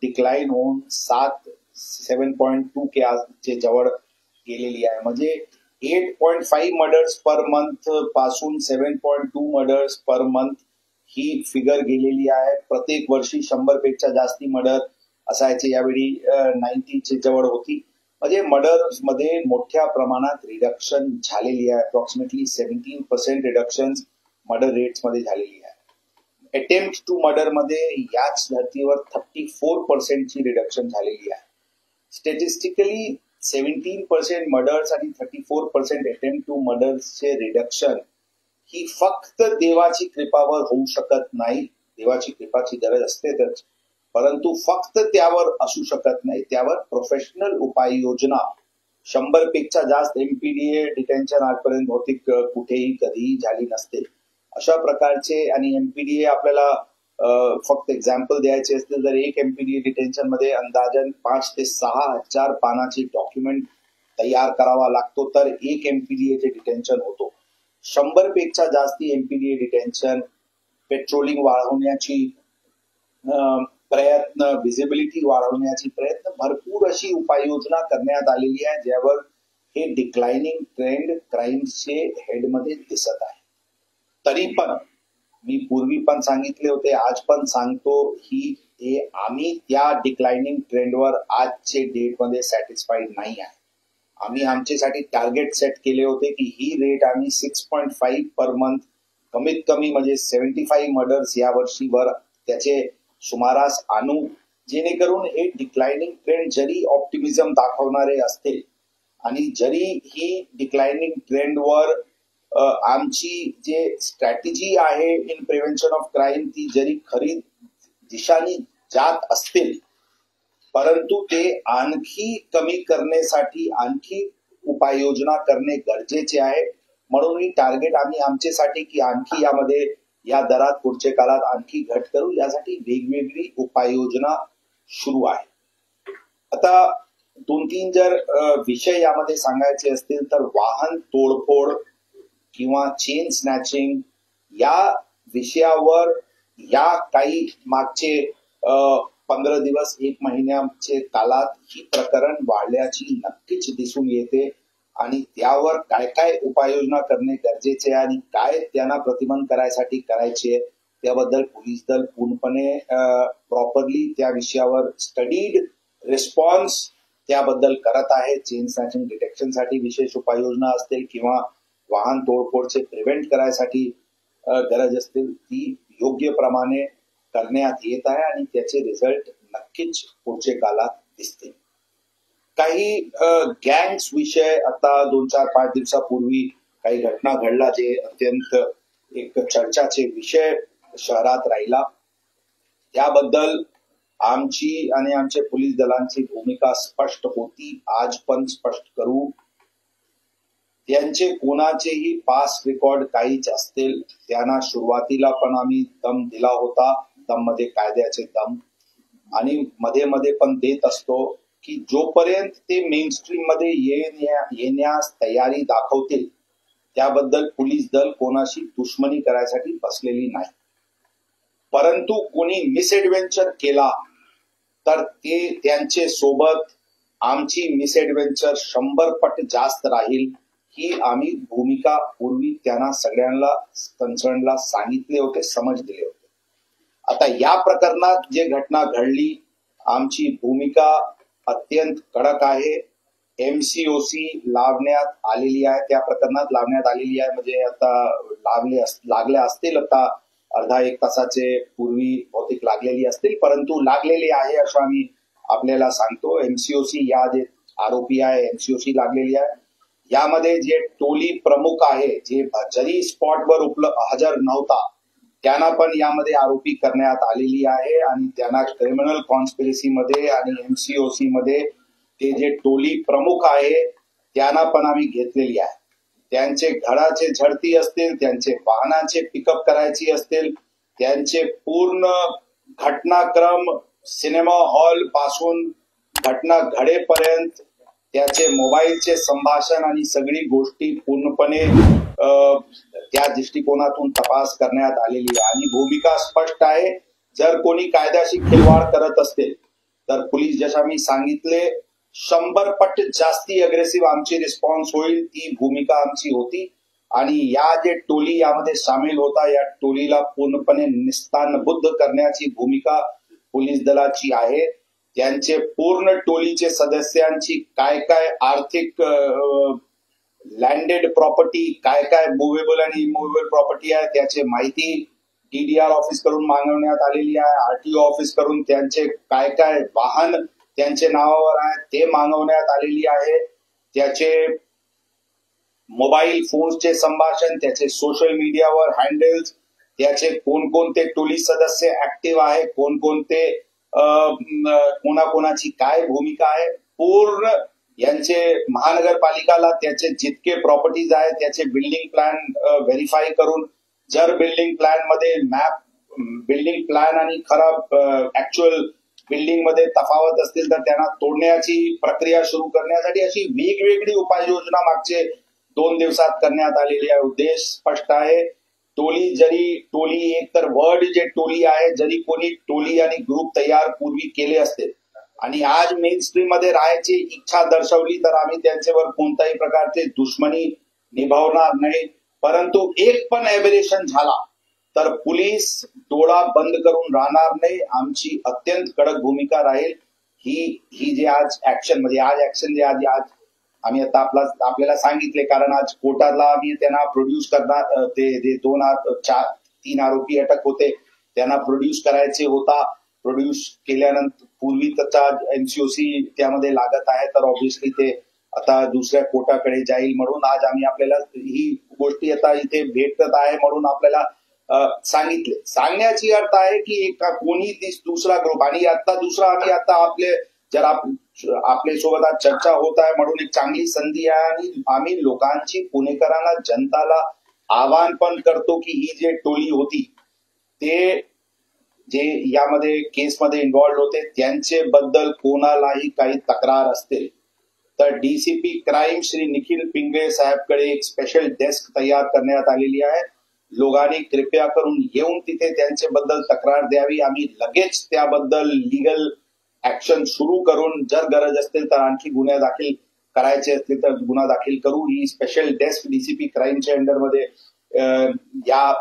डिक्लाइन होऊन 7.2 के जवळ गेलेली आहे. म्हणजे 8.5 मर्डर्स पर मंथ पासून 7.2 मर्डर्स पर मंथ ही फिगर गेलेली आहे. प्रत्येक वर्षी 100 पेक्षा जास्ती मर्डर असायचे. यावेळी 90 जवळ होती. म्हणजे मर्डर्स मध्ये मोठ्या प्रमाणात रिडक्शन झालेली आहे. अप्रॉक्सिमेटली 17% रिडक्शन मर्डर रेट्स मध्ये झालेली आहे. अटेम्प्ट टू मर्डर मध्ये याच धर्तीवर 34% ची रिडक्शन झालेली आहे. स्टॅटिस्टिकली 17% मर्डर्स आणि 34% अटेम्प्ट टू मर्डर्सचे रिडक्शन ही फक्त देवाची कृपावर होऊ शकत नाही. देवाची कृपाची गरज असतेच, परंतु फक्त त्यावर असू शकत नाही. त्यावर प्रोफेशनल उपाययोजना 100 पेक्षा जास्त एमपीडीए डिटेन्शन आजपर्यंत भौतिक कुठेही कधीही झाली नसते. अशा प्रकारचे आणि एमपीडीए आपल्याला फक्त एक्झाम्पल द्यायचे असतील तर एक एमपीडीए डिटेन्शन मध्ये अंदाजन 5 ते 6 हजार पानाची डॉक्युमेंट तयार करावा लागतो तर एक एमपीडीएचे डिटेन्शन होतो. 100 पेक्षा जास्ती एमपीडीए डिटेन्शन, पेट्रोलिंग वाढवण्याची प्रयत्न, व्हिजिबिलिटी वाढवण्याची प्रयत्न, भरपूर अशी उपाययोजना करण्यात आलेली आहे ज्यावर हे डिक्लाइनिंग ट्रेंड क्राईमचे हेडमध्ये दिसत आहे. तरी पण मी पूर्वी पण सांगितले होते, आज पण सांगतो ही आम्ही त्या डिक्लाइनिंग ट्रेंडवर आजचे डेटमध्ये सॅटिस्फाईड नाही आहे. आम्ही आमच्यासाठी टार्गेट सेट केले होते की ही रेट आम्ही 6.5 पर मंथ कमीत कमी म्हणजे 75 मर्डर्स या वर्षीवर त्याचे सुमारास आणू, जेणेकरून हे डिक्लाइनिंग ट्रेंड जरी ऑप्टिमिझम दाखवणारे असते आणि जरी ही डिक्लाइनिंग ट्रेंडवर आमची जे स्ट्रॅटेजी आहे इन प्रिव्हेन्शन ऑफ क्राईम ती जरी खरी दिशाने जात असतील, परंतु ते आणखी कमी करण्यासाठी आणखी उपाययोजना करणे गरजेचे आहे. म्हणून ही टार्गेट आम्ही आमच्यासाठी की आणखी यामध्ये या दरात पुढच्या काळात आणखी घट करू, यासाठी वेगवेगळी उपाययोजना सुरू आहे. आता 2-3 जर विषय यामध्ये सांगायचे असतील तर वाहन तोडफोड किंवा चेन स्नॅचिंग या विषयावर या काही मागचे 15 दिवस 1 महिन्याचे काळात ही प्रकरण वाढल्याची नक्कीच दिसून येते आणि त्यावर काय काय उपाययोजना करणे गरजेचे आहे आणि काय त्यांना प्रतिबंध करायसाठी करायचे त्याबद्दल पोलीस दल पूर्णपणे प्रॉपरली त्या विषयावर स्टडीड रिस्पॉन्स त्याबद्दल करत आहे. चेन स्नॅचिंग डिटेक्शनसाठी विशेष उपाययोजना असतील किंवा वाहन तोडफोडचे प्रिव्हेंट करायसाठी गरज असतील ती योग्य प्रमाणे करण्यात येत आहे आणि त्याचे रिझल्ट नक्कीच पुढच्या काळात दिसतील. काही गँग्स विषय आता 2-4-5 दिवसापूर्वी काही घटना घडला जे अत्यंत एक चर्चाचे विषय शहरात राहिला. त्याबद्दल आमची आणि आमच्या पोलीस दलांची भूमिका स्पष्ट होती, आज पण स्पष्ट करू. त्यांचे कोणाचेही पास्ट रेकॉर्ड काहीच असतील त्यांना सुरुवातीला पण आम्ही दम दिला होता, दम मध्ये कायद्याचे दम, आणि मध्ये मध्ये पण देत असतो की जोपर्यंत ते मेन स्ट्रीम मध्ये येण्यास तयारी दाखवतील त्याबद्दल पोलीस दल कोणाशी दुश्मनी करायसाठी बसलेली नाही. परंतु कोणी मिसएडव्हेंचर केला तर ते त्यांचे सोबत आमची मिसएडव्हेंचर 100 पट जास्त राहील ही आम्ही भूमिका पूर्वी त्यांना सगळ्यांना कन्सर्नला सांगितले होते, समज दिले होते. आता या प्रकरणात जे घटना घडली आमची भूमिका अत्यंत कडक आहे. एमसीओसी लावण्यात आलेली आहे, त्या प्रकरणात लावण्यात आलेली आहे. म्हणजे आता लागले असतील, आता अर्धा एक तासाचे पूर्वी बहुतेक लागलेली असतील, परंतु लागलेली आहे असं आम्ही आपल्याला सांगतो. एमसीओसी या जे आरोपी आहे एमसीओसी लागलेली आहे. यामध्ये जे टोली प्रमुख आहे जे जरी स्पॉटवर हजर नव्हता त्यांना पण यामध्ये आरोपी करण्यात आलेली आहे आणि त्यांना क्रिमिनल कॉन्स्पिरसी मध्ये आणि एमसीओसी मध्ये ते जे टोली प्रमुख आहे त्यांना पण आम्ही घेतलेली आहे. त्यांचे घराचे झडती असतील, त्यांचे वाहनाचे पिकअप करायची असतील, त्यांचे पूर्ण घटनाक्रम सिनेमा हॉल पासून घटना घडेपर्यंत त्याचे मोबाईलचे संभाषण आणि सगळी गोष्टी पूर्णपणे त्या दृष्टिकोनातून तपास करण्यात आलेली आहे. आणि भूमिका स्पष्ट आहे, जर कोणी कायद्याशी खिलवाड करत असतील तर पोलीस जशा मी सांगितले 100 पट जास्ती अग्रेसिव्ह आमची रिस्पॉन्स होईल, ती भूमिका आमची होती. आणि या जे टोली यामध्ये सामील होता या टोलीला पूर्णपणे निस्तानबुद्ध करण्याची भूमिका पोलीस दलाची आहे. त्यांचे पूर्ण टोलीचे सदस्यांची काय काय आर्थिक लँडेड प्रॉपर्टी, काय काय मुव्हेबल आणि इमुव्हेबल प्रॉपर्टी आहे त्याची माहिती डीडीआर ऑफिस करून मागवण्यात आलेली आहे. आरटीओ ऑफिस करून त्यांचे काय काय वाहन त्यांचे नावावर आहे ते मागवण्यात आलेली आहे. त्याचे मोबाईल फोन्सचे संभाषण, त्याचे सोशल मीडियावर हँडल्स, त्याचे कोणकोणते टोली सदस्य ऍक्टिव्ह आहे, कोणकोणते कोणाकोणाची काय भूमिका आहे, पूर्ण यांचे महानगरपालिकाला त्याचे जितके प्रॉपर्टीज आहेत त्याचे बिल्डिंग प्लॅन व्हेरीफाय करून जर बिल्डिंग प्लॅन मध्ये बिल्डिंग प्लॅन आणि खराब ऍक्च्युअल बिल्डिंग मध्ये तफावत असतील तर त्यांना तोडण्याची प्रक्रिया सुरू करण्यासाठी अशी वेगवेगळी उपाययोजना मागचे 2 दिवसात करण्यात आलेली आहे. उद्देश स्पष्ट आहे. टोली एक तर वर्ड जे टोली आहे, जरी कोणी टोली आणि ग्रुप तयार पूर्वी केले असते आणि आज मेन स्ट्रीम मध्ये राहायची इच्छा दर्शवली तर आम्ही त्यांच्यावर कोणत्याही प्रकारचे दुश्मनी निभावणार नाही. परंतु एक पण एबरेशन झाला तर पोलीस डोळा बंद करून राहणार नाही. आमची अत्यंत कडक भूमिका राहील. ही जे आज ऍक्शन जे आज आम्ही आता आपल्याला सांगितले, कारण आज कोर्टाला आम्ही त्यांना प्रोड्यूस करणार, ते जे 3 आरोपी अटक होते त्यांना प्रोड्यूस करायचे होता. प्रोड्यूस केल्यानंतर पूर्वी त्याचा एमसीओसी त्यामध्ये लागत आहे तर ऑब्व्हियसली ते आता दुसऱ्या कोर्टाकडे जाईल म्हणून आज आम्ही आपल्याला ही गोष्टी आता इथे भेटत आहे म्हणून आपल्याला सांगितले. सांगण्याची अर्थ आहे की कोणी दुसरा ग्रुप आणि आता दुसरा आम्ही आता आपले सोबत आज चर्चा होत आहे म्हणून एक चांगली संधी आहे आणि आम्ही लोकांची पुणेकरांना जनताला आवाहन पण करतो की ही जे टोली होती ते जे यामध्ये केसमध्ये इन्व्हॉल्ड होते त्यांचे बद्दल कोणालाही काही तक्रार असते तर डीसीपी क्राईम श्री निखिल पिंगळे साहेबकडे एक स्पेशल डेस्क तयार करण्यात आलेली आहे. लोकांनी कृपया करून येऊन तिथे त्यांच्या बद्दल तक्रार द्यावी. आम्ही लगेच त्याबद्दल लीगल ऍक्शन सुरू करून जर गरज असतील तर आणखी गुन्हे दाखल करायचे असतील तर गुन्हा दाखल करू. ही स्पेशल डेस्क डीसीपी क्राईमच्या अंडरमध्ये या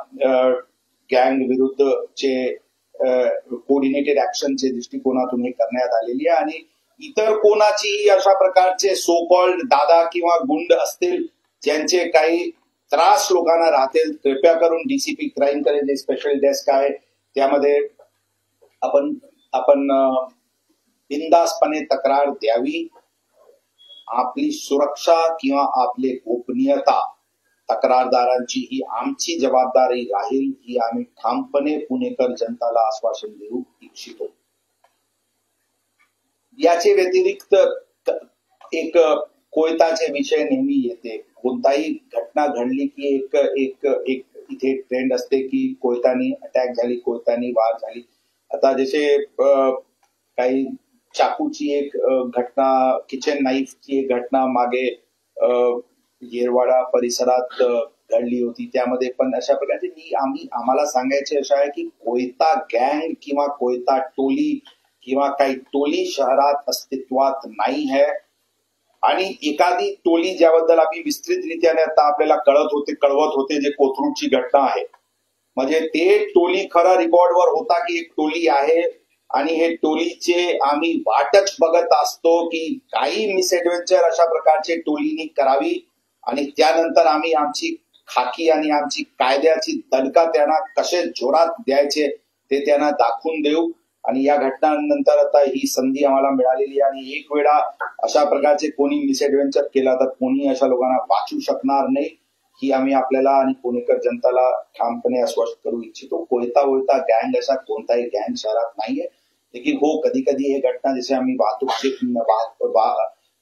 गँग विरुद्धचे कोऑर्डिनेटेड ऍक्शनचे दृष्टिकोनातून हे करण्यात आलेली आहे. आणि इतर कोणाचीही अशा प्रकारचे सो कॉल्ड दादा किंवा गुंड असतील ज्यांचे काही त्रास लोकांना राहतील कृपया करून डीसीपी क्राईमकडे जे स्पेशल डेस्क आहे त्यामध्ये आपण बिनधास्तपणे तक्रार द्यावी. आपली सुरक्षा किंवा आपली गोपनीयता तक्रारदारांची ही आमची जबाबदारी राहील ही आम्ही ठामपणे पुणेकर जनताला आश्वासन देऊ इच्छितो. याचे व्यतिरिक्त एक कोयताचे विषय नेहमी येते. कोणताही घटना घडली की एक इथे ट्रेंड असते की कोयतानी अटॅक झाली, कोयतानी वार झाली. आता जसे काही चाकूची एक घटना, किचन नाईफची एक घटना मागे येरवाडा परिसरात घडली होती, त्यामध्ये पण अशा प्रकारची आम्हाला सांगायचे अशा आहे की कोयता गँग किंवा कोयता टोली किंवा काही टोली शहरात अस्तित्वात नाही है. आणि एखादी टोली ज्याबद्दल आम्ही विस्तृतरित्याने आता आपल्याला कळवत होते जे कोथरूडची घटना आहे, म्हणजे ते टोली खरं रेकॉर्डवर होता की एक टोली आहे आणि हे टोलीचे आम्ही वाटच बघत असतो की काही मिसएडव्हेंचर अशा प्रकारचे टोलीनी करावी आणि त्यानंतर आम्ही आमची खाकी आणि आमची कायद्याची दणका त्यांना कसे जोरात द्यायचे ते त्यांना दाखवून देऊ. आणि या घटनांनंतर आता ही संधी आम्हाला मिळालेली आहे आणि एक वेळा अशा प्रकारचे कोणी मिसएडव्हेंचर केला तर कोणी अशा लोकांना वाचू शकणार नाही ही आम्ही आपल्याला आणि पुणेकर जनताला ठामपणे आश्वस्त करू इच्छितो. कोयता गँग असा कोणताही गँग शहरात नाहीये. लेकिन हो, कधी कधी हे घटना जसे आम्ही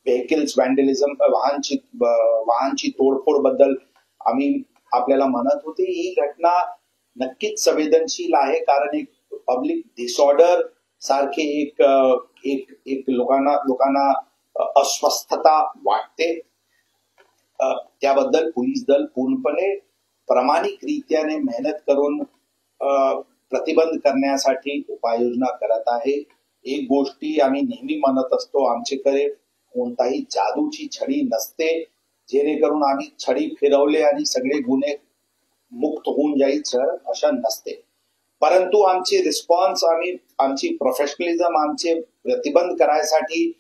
व्हेकल्स वॅन्डलिझम वाहनची तोडफोड बद्दल आम्ही आपल्याला म्हणत होते, ही घटना नक्कीच संवेदनशील आहे कारण एक पब्लिक डिसऑर्डर सारखे एक लोकांना अस्वस्थता वाटते. त्याबद्दल पोलीस दल पूर्णपणे प्रामाणिकरित्याने मेहनत करून प्रतिबंध करण्यासाठी उपाययोजना करत आहे. एक गोष्टी आम्ही नेहमी म्हणत असतो, आमच्याकडे कोणताही जादूची छडी नसते जेणेकरून आम्ही छडी फिरवले आणि सगळे गुन्हे मुक्त होऊन जाईल सर, अशा नसते. परंतु आमची रिस्पॉन्स आमची प्रोफेशनलिझम आमचे प्रतिबंध करायसाठी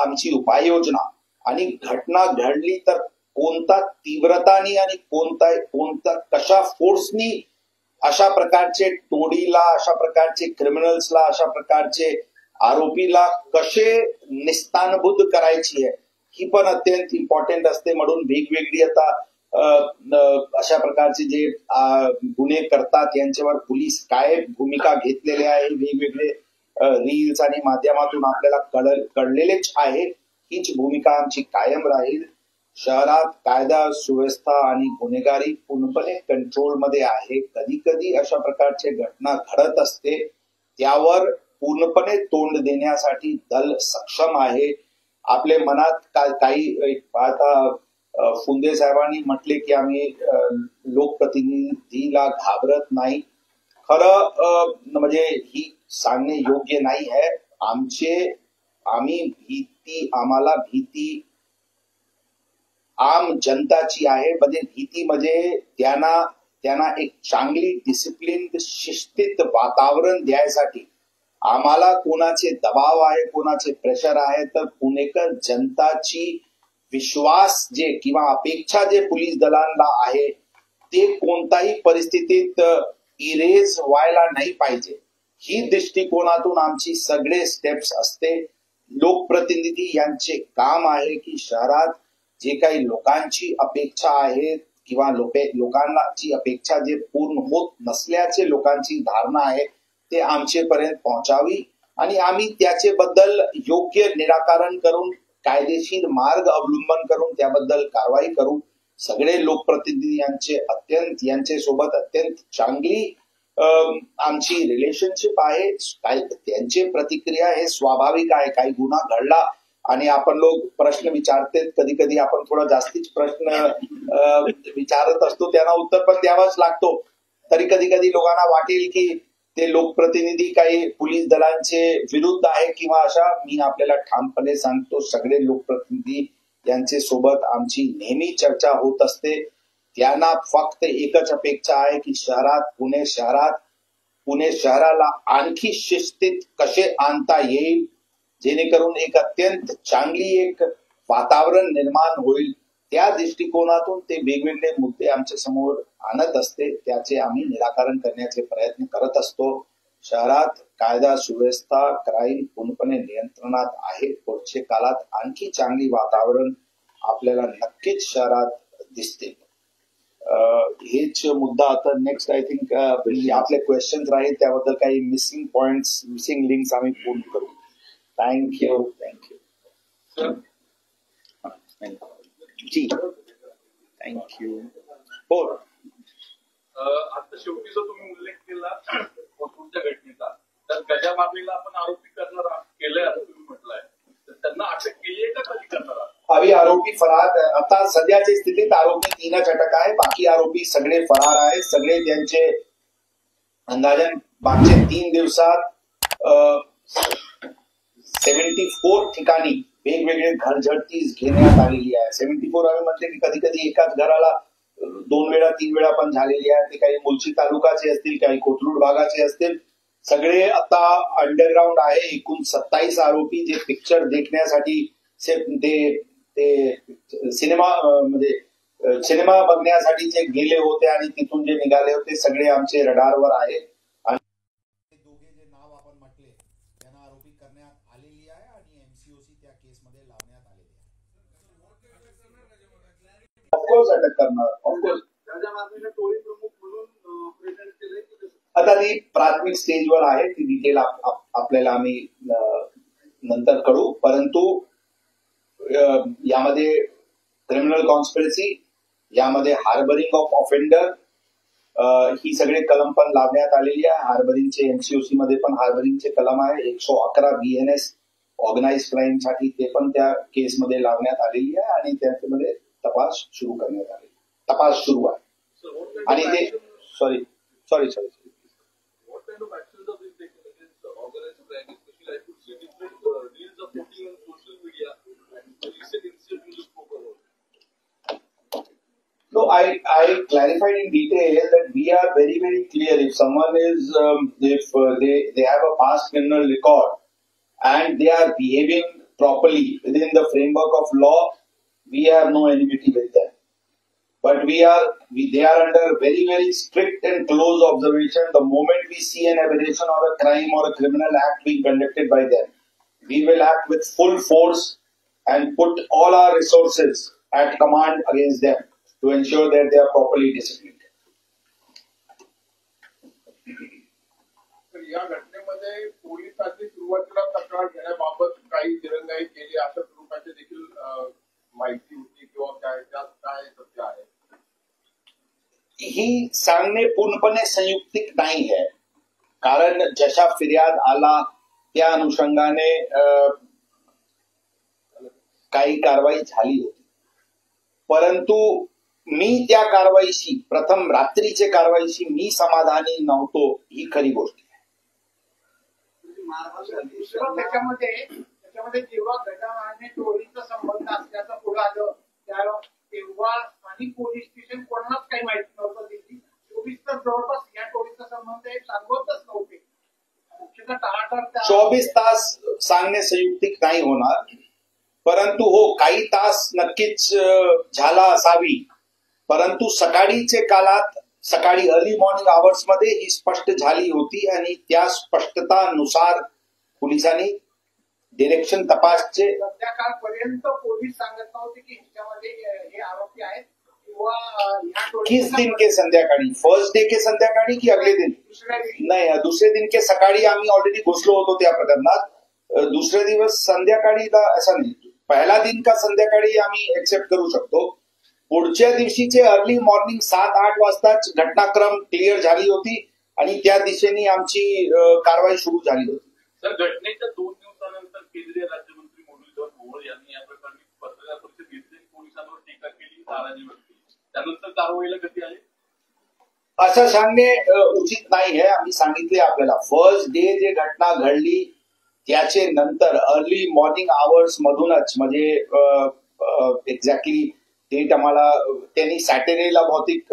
आमची उपाययोजना आणि घटना घडली तर कोणता तीव्रतानी आणि कोणता कशा फोर्सनी अशा प्रकारचे टोळीला, अशा प्रकारचे क्रिमिनल्सला, अशा प्रकारचे आरोपीला कसे निस्तानभूत करायची आहे ही पण अत्यंत इम्पॉर्टंट असते. म्हणून वेगवेगळी आता अशा प्रकारचे जे गुन्हे करतात यांच्यावर पोलीस काय भूमिका घेतलेले आहे वेगवेगळे रील्स आणि माध्यमातून आपल्याला कळलेलेच आहे. हीच भूमिका आमची कायम राहील. शहरात कायदा सुव्यवस्था आणि गुन्हेगारी पूर्णपणे कंट्रोलमध्ये आहे. कधी कधी अशा प्रकारचे घटना घडत असते, त्यावर पूर्णपणे तोंड देण्यासाठी दल सक्षम आहे. आपले मनात काही आता फुंदे साहेबांनी म्हटले की आम्ही लोकप्रतिनिधीला घाबरत नाही. खरं म्हणजे ही सांगणे योग्य नाही आहे. आम्हाला भीती आम जनताची आहे. म्हणजे भीती म्हणजे त्यांना एक चांगली डिसिप्लिन शिस्तीत वातावरण द्यायसाठी आम्हाला कोणाचे दबाव आहे, कोणाचे प्रेशर आहे, तर पुणेकर जनताची विश्वास जे किंवा अपेक्षा जे पोलीस दलांना आहे ते कोणताही परिस्थितीत इरेज व्हायला नाही पाहिजे. ही दृष्टिकोनातून आमची सगळे स्टेप्स असते. लोकप्रतिनिधी यांचे काम आहे की शहरात जे काही लोकांची अपेक्षा आहे किंवा लोकांची अपेक्षा जे पूर्ण होत नसल्याचे लोकांची धारणा आहे ते आमचेपर्यंत पोहोचावी आणि आम्ही त्याचे बद्दल योग्य निराकरण करून कायदेशीर मार्ग अवलंबन करून त्याबद्दल कारवाई करू. सगळे लोकप्रतिनिधी यांचे सोबत अत्यंत चांगली आमची रिलेशनशिप आहे. त्यांची प्रतिक्रिया हे स्वाभाविक आहे. काही गुन्हा घडला आणि आपण लोक प्रश्न विचारते, कधी कधी आपण थोडा जास्तीच प्रश्न विचारत असतो, त्यांना उत्तर पण द्यावंच लागतो. तरी कधी कधी लोकांना वाटेल की ते लोकप्रतिनिधी काही पोलीस दलांचे विरुद्ध आहे किंवा अशा. मी आपल्याला ठामपणे सांगतो, सगळे लोकप्रतिनिधी यांचे सोबत आमची नेहमी चर्चा होत असते. त्यांना फक्त एकच अपेक्षा आहे की पुणे शहराला आणखी शिस्तीत कसे आणता येईल जेणेकरून एक अत्यंत चांगली एक वातावरण निर्माण होईल. त्या दृष्टिकोनातून ते वेगवेगळे मुद्दे आमच्या समोर आणत असते, त्याचे आम्ही निराकरण करण्याचे प्रयत्न करत असतो. शहरात कायदा सुव्यवस्था क्राईम पूर्णपणे नियंत्रणात आहे. पुढच्या काळात आणखी चांगली वातावरण आपल्याला नक्कीच शहरात दिसते. हेच मुद्दा आता नेक्स्ट आय थिंक आपले क्वेश्चन राहील त्याबद्दल काही मिसिंग पॉइंट्स, मिसिंग लिंक्स आम्ही पूर्ण करू. थँक्यू. जी थँक्यू. हो, आता शेवटी जो तुम्ही उल्लेख केला कोथरूडच्या घटनेचा, तर गजामामीला आपण आरोपी केलंय असं तुम्ही म्हटलंय, तर त्यांना अटक केली आहे का कधी करणार? अभी आरोपी फरार, आता सध्याच्या स्थितीत आरोपी 3च अटक आहे, बाकी आरोपी सगळे फरार आहेत. सगळे त्यांचे अंदाजन मागचे 3 दिवसात 74 ठिकाणी वेगवेगळे घरझडतीच घेण्यात आलेली आहे. 74 आम्ही म्हटले की कधी कधी एकाच घराला 2 वेळा 3 वेळा पण झालेली आहे. ते काही मुळशी तालुकाचे असतील, काही कोथरूड भागाचे असतील. सगळे आता अंडरग्राऊंड आहे. एकूण 27 आरोपी जे पिक्चर देखण्यासाठी ते सिनेमा बघण्यासाठी जे गेले होते आणि तिथून जे निघाले होते सगळे आमचे रडारवर आहे. दोघे जे नाव आपण म्हटले त्यांना आरोपी करण्यात आलेली आहे आणि एमसीओसी त्या केसमध्ये लावण्यात आलेली आहे. ऑफकोर्स अटक करणार, ऑफकोर्स. आता ती प्राथमिक स्टेजवर आहे, ती डिटेल आपल्याला आम्ही नंतर कळू. परंतु यामध्ये क्रिमिनल कॉन्स्पिरसी, यामध्ये हार्बरिंग ऑफ ऑफेंडर, ही सगळे कलम पण लावण्यात आलेली आहे. हार्बरिंगचे एमसीओसी मध्ये पण हार्बरिंगचे कलम आहे. 111 BNS ऑर्गनाइज क्राईम साठी ते पण त्या केसमध्ये लावण्यात आलेली आहे आणि त्यामध्ये तपास सुरू करण्यात आले. तपास सुरू आहे आणि ते sorry No, I clarified in detail that we are very, very clear. If someone is, if they have a past criminal record and they are behaving properly within the framework of law, we have no enmity with them. But they are under very, very strict and close observation. The moment we see an aberration or a crime or a criminal act being conducted by them, we will act with full force and put all our resources at command against them to ensure that they are properly disciplined. या घटनेमध्ये पोलिसांनी सुरुवातीला तक्रार घेण्याबाबत काही दिरंगाई केली अशा स्वरूपाची देखील माहिती होती किंवा काय सत्य आहे? ही सांगणे पूर्णपणे संयुक्तिक नाही है, कारण जशा फिर्याद आला त्या अनुषंगाने काही कारवाई झाली होती. परंतु मी त्या कारवाईशी, प्रथम रात्रीच्या कारवाईशी मी समाधानी नव्हतो, ही खरी गोष्ट आहे. त्याच्यामध्ये जेव्हा घटना आणि चोरीचा संबंध असल्याचं पुढे आलं तेव्हा स्थानिक पोलीस स्टेशन कोणालाच काही माहिती नव्हतं. 24 तास जवळपास या चोरीचा संबंध सांगतच नव्हते. मुख्यतः टाळाटाळ 24 तास सांगणे संयुक्तिक नाही होणार, परंतु हो काही तास नक्कीच झाला असावी. परंतु सकाळीचे काळात, सकाळी अर्ली मॉर्निंग आवर्स मध्ये ही स्पष्ट झाली होती आणि त्या स्पष्टतानुसार पोलिसांनी डिरेक्शन तपासचे संध्याकाळपर्यंत पोलीस सांगत नव्हते की ह्याच्यामध्ये हे आरोपी आहेत किंवा किस दिन के संध्याकाळी, फर्स्ट डे के संध्याकाळी की अगले दिन? नाही, दुसरे दिन के सकाळी आम्ही ऑलरेडी घुसलो होतो त्या प्रकरणात. दुसरे दिवस संध्याकाळी असा नाही, पहिला दिन का संध्याकाळी आम्ही एक्सेप्ट करू शकतो. पुढच्या दिवशीचे अर्ली मॉर्निंग 7-8 वाजताच घटनाक्रम क्लिअर झाली होती आणि त्या दिशेने आमची कारवाई सुरू झाली होती. तर घटनेच्या 2 दिवसानंतर केंद्रीय राज्यमंत्री मुरलीधर मोहोळ यांनी या प्रकरणी पत्रकार परिषद घेतली, पोलिसांवर टीका केली, नाराजी व्यक्त केली. त्यानंतर कारवाईला गती आली असं सांगणे उचित नाही आहे. आम्ही सांगितले आपल्याला, फर्स्ट डे जे घटना घडली त्याचे नंतर अर्ली मॉर्निंग आवर्स मधूनच, म्हणजे एक्झॅक्टली डेट आम्हाला त्यांनी सॅटर्डेला बहुतेक,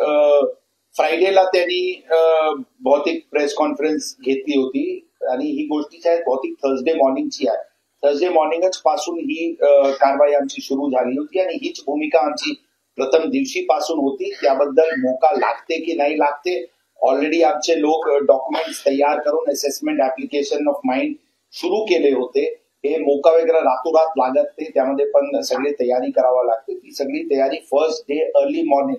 फ्रायडेला त्यांनी बहुतेक प्रेस कॉन्फरन्स घेतली होती आणि ही गोष्टीची आहे बहुतेक थर्सडे मॉर्निंगची आहे. थर्सडे मॉर्निंगच पासून ही कारवाई आमची सुरू झाली होती आणि हीच भूमिका आमची प्रथम दिवशीपासून होती. त्याबद्दल मोका लागते की नाही लागते, ऑलरेडी आमचे लोक डॉक्युमेंट्स तयार करून असेसमेंट ऍप्लिकेशन ऑफ माइंड सुरू केले होते. हे मोका वगैरे रातोरात लागत नाही, त्यामध्ये पण सगळी तयारी करावी लागते. ती सगळी तयारी फर्स्ट डे अर्ली मॉर्निंग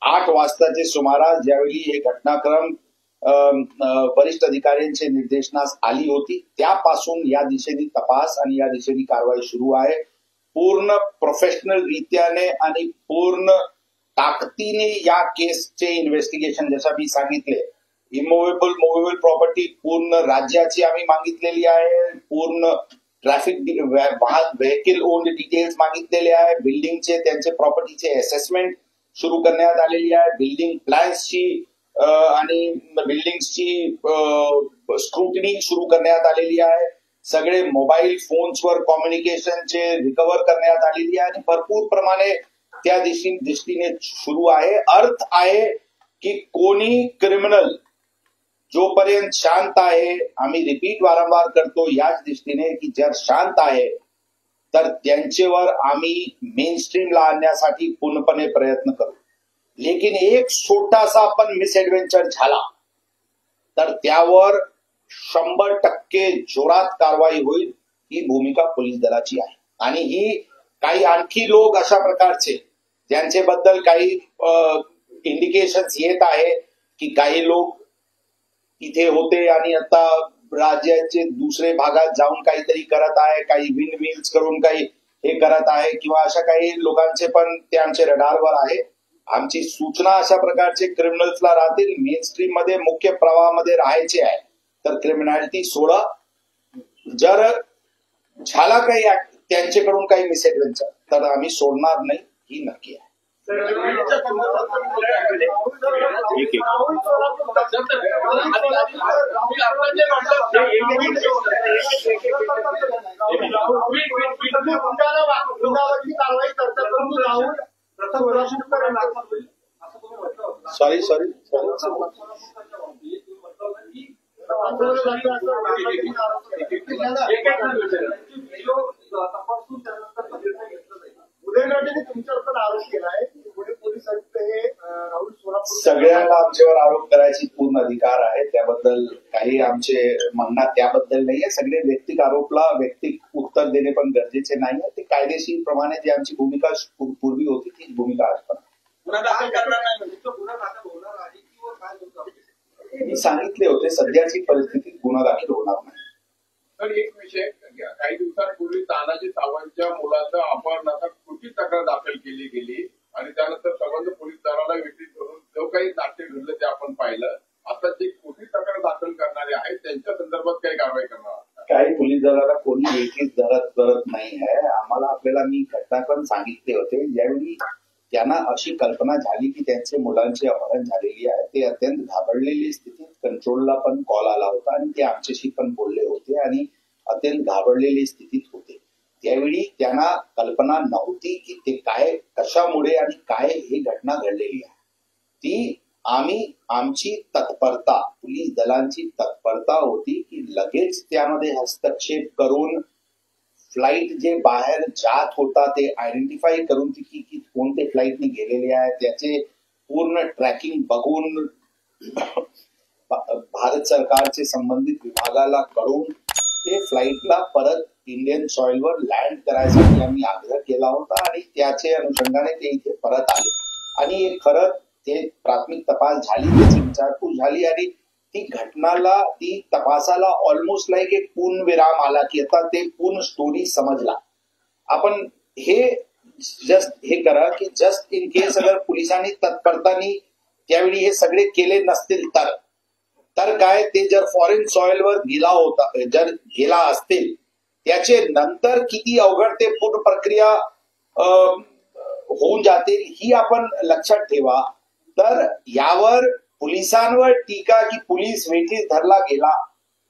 8 वाजताचे सुमारास ज्यावेळी हे घटनाक्रम वरिष्ठ अधिकाऱ्यांच्या निर्देशनास आली होती त्यापासून या दिशेने तपास आणि या दिशेने कारवाई सुरू आहे. पूर्ण प्रोफेशनल रीत्याने आणि पूर्ण ताकदीने या केसचे इन्व्हेस्टिगेशन, जसं मी सांगितले, इमोवेबल मुव्हेबल प्रॉपर्टी पूर्ण राज्याची आम्ही मागितलेली आहे, पूर्ण ट्रॅफिक व्हेकल ओन डिटेल्स मागितलेले आहे, बिल्डिंगचे त्यांचे प्रॉपर्टीचे असेसमेंट सुरू करण्यात आलेली आहे, बिल्डिंग प्लॅन्सची आणि बिल्डिंगची स्क्रुटनी सुरू करण्यात आलेली आहे, सगळे मोबाईल फोन्सवर कम्युनिकेशनचे रिकव्हर करण्यात आलेली आहे आणि भरपूर प्रमाणे त्या दृष्टीने सुरू आहे. अर्थ आहे की कोणी क्रिमिनल जोपर्यंत शांत आहे, आम्ही रिपीट वारंवार करतो याच दृष्टीने की जर शांत आहे तर त्यांच्यावर आम्ही मेनस्ट्रीमला आणण्यासाठी पूर्णपणे प्रयत्न करू. लेकिन एक छोटासा पण मिसएडव्हेंचर झाला तर त्यावर 100% जोरात कारवाई होईल. ही भूमिका पोलीस दलाची आहे. आणि ही काही आणखी लोक अशा प्रकारचे ज्यांच्याबद्दल काही इंडिकेशन्स येत आहे की काही लोक इथे होते आणि आता राज्याचे दुसरे भागात जाऊन काहीतरी करत आहे, काही विंड मिल्स करून काही हे करत आहे किंवा अशा काही लोकांचे पण ते आमच्या रडारवर आहे. आमची सूचना अशा प्रकारचे क्रिमिनल्सला राहतील. मेन स्ट्रीम मध्ये मुख्य प्रवाहामध्ये राहायचे आहे तर क्रिमिनॅलिटी सोडा. जर झाला काही त्यांच्याकडून काही मिसएडव्हेंचर तर आम्ही सोडणार नाही, ही नक्की आहे. सॉरी तुमच्यावर आरोप केलाय पुणे पोलीस आयुक्त हे राहुल सोलापूर सगळ्यांना आमच्यावर आरोप करायची पूर्ण अधिकार आहे. त्याबद्दल काही आमचे म्हणणं त्याबद्दल नाहीये. सगळे वैयक्तिक आरोपला वैयक्तिक उत्तर देणे पण गरजेचे नाहीये. ते कायदेशीर प्रमाणे जी आमची भूमिका पूर्वी होती तीच भूमिका आज पण. मी सांगितले होते सध्याची परिस्थितीत गुन्हा दाखल होणार नाही. तर एक विषय, काही दिवसांपूर्वी तानाजी सावंतच्या मुलाचं अपहरणाचा खोटी तक्रार दाखल केली गेली आणि त्यानंतर संबंध पोलीस दलाला विक्री करून जो काही नाट्य घडलं ते आपण पाहिलं. आता जे खोटी तक्रार दाखल करणारे आहेत त्यांच्या संदर्भात काही कारवाई करणार? काही पोलीस दलाला कोणी वेठीस करत नाही आहे. आपल्याला मी घटना पण सांगितले होते. ज्यावेळी त्यांना अशी कल्पना झाली की त्यांचे मुलांचे अपहरण झालेली आहे, ते अत्यंत घाबरलेली स्थितीत कंट्रोलला पण कॉल आला होता आणि ते आमच्याशी पण बोलले होते आणि अत्यंत घाबरलेली स्थितीत होते. त्यावेळी त्यांना कल्पना नव्हती की ते काय, कशामुळे आणि काय ही घटना घडलेली आहे. ती आमची तत्परता, पोलीस दलांची तत्परता होती की लगेच त्यामध्ये हस्तक्षेप करून फ्लाईट जे बाहेर जात होता ते आयडेंटिफाय करून की कोणते फ्लाईटने गेलेले आहे त्याचे पूर्ण ट्रॅकिंग बघून भारत सरकारचे संबंधित विभागाला कळून ते फ्लाईटला परत इंडियन सॉइलवर लँड करायसाठी आम्ही आग्रह केला होता आणि त्याचे अनुषंगाने ते इथे परत आले. आणि खरं ते प्राथमिक तपास झाली, त्याची विचारपूस झाली आणि ती घटनाला, ती तपासाला ऑलमोस्ट लाईक एक पूर्ण विराम आला की आता ते पूर्ण स्टोरी समजला. आपण हे करा की जस्ट इन केस अगर पोलिसांनी तत्परतानी त्यावेळी हे सगळे केले नसतील तर काय, ते जर फॉरेन सॉइलवर जर गेला असतील त्याचे नंतर किती अवघड ते पूर्ण प्रक्रिया होऊन जातील ही आपण लक्षात ठेवा. तर यावर पोलिसांवर टीका की पोलीस वेठीस धरला गेला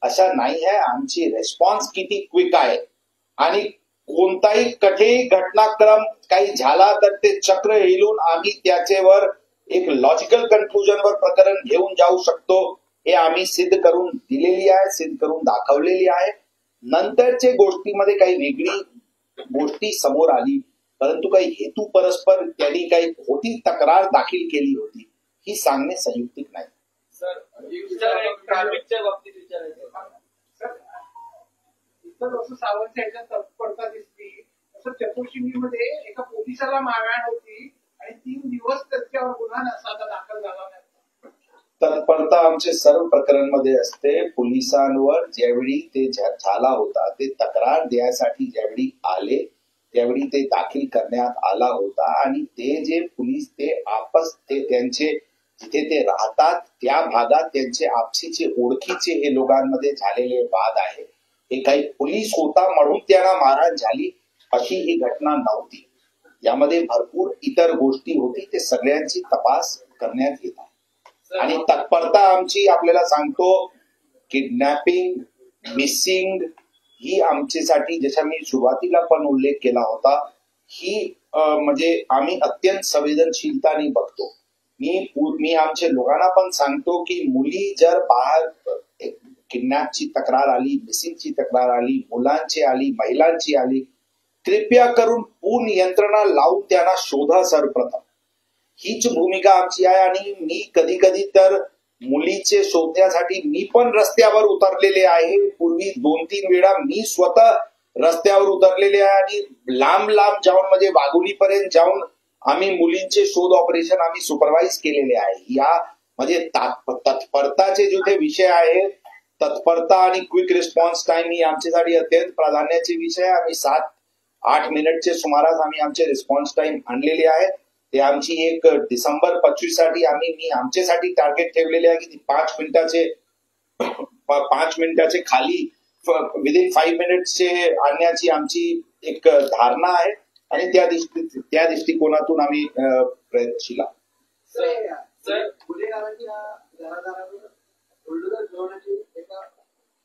अशा नाही आहे. आमची रिस्पॉन्स किती क्विक आहे आणि कोणताही कठीण घटनाक्रम काही झाला तर ते चक्र हेलून आम्ही त्याच्यावर एक लॉजिकल कन्क्लुजनवर प्रकरण घेऊन जाऊ शकतो हे आम्ही सिद्ध करून दिलेली आहे, सिद्ध करून दाखवलेली आहे. नंतरच्या गोष्टीमध्ये काही वेगळी गोष्टी समोर आली परंतु काही हेतू परस्पर त्यांनी काही खोटी तक्रार दाखल केली होती ही सांगणे संयुक्तिक नाही. ट्रॅफिकच्या बाबतीत विचारायचं जसं सावंत याच्यात तत्परता दिसली तसं चतुर्शिंगीमध्ये एका पोलिसाला मारहाण होती आणि 3 दिवस त्याच्यावर गुन्हा नसाचा दाखल झाला नाही. तत्परता आमचे सर्व प्रकरणमध्ये असते. पोलिसांवर ज्यावेळी ते झाला होता ते तक्रार द्यायसाठी ज्यावेळी आले त्यावेळी ते दाखल करण्यात आला होता आणि ते जे पोलीस ते त्यांचे जिथे ते राहतात त्या भागात त्यांचे आपसीचे ओळखीचे हे लोकांमध्ये झालेले वाद आहे हे काही पोलीस होता म्हणून त्यांना मारहाण झाली अशी ही घटना नव्हती. यामध्ये भरपूर इतर गोष्टी होती, ते सगळ्यांची तपास करण्यात येत आहे. आणि तत्परता आमची आपल्याला सांगतो, किडनॅपिंग, मिसिंग ही आमच्यासाठी, जसा मी सुरुवातीला पण उल्लेख केला होता, ही म्हणजे आम्ही अत्यंत संवेदनशीलताने बघतो. मी आमच्या लोकांना पण सांगतो की मुली जर बाहेर किडनॅपची तक्रार आली, मिसिंगची तक्रार आली, मुलांची आली, महिलांची आली, कृपया करून पूर्ण यंत्रणा लावून त्यांना शोधा सर्वप्रथम. हीच भूमिका आमची आहे. आणि मी कधी कधी तर मुलीचे शोधण्यासाठी मी पण रस्त्यावर उतरलेले आहे. पूर्वी 2-3 वेळा मी स्वतः रस्त्यावर उतरलेले आहे आणि लांब जाऊन म्हणजे वाघोलीपर्यंत जाऊन आम्ही मुलींचे शोध ऑपरेशन आम्ही सुपरवाइज केलेले आहे. या म्हणजे तत्परताचे जे विषय आहे, तत्परता आणि क्विक रिस्पॉन्स टाइम ही आमच्यासाठी अत्यंत प्राधान्याचे विषय आहे. आम्ही 7-8 मिनिटचे सुमारास आम्ही आमचे रिस्पॉन्स टाइम आणलेले आहे. ते आमची एक डिसेंबर 25 साठी मी आमच्यासाठी टार्गेट ठेवलेले आहे की 5 मिनिटाचे खाली विदिन 5 मिनिट्सचे आणण्याची आमची एक धारणा आहे आणि त्या दृष्टिकोनातून आम्ही प्रयत्नशील आहोत. गुन्हेगारांच्या घरादारावर बुलडोझर ठेवण्याची एका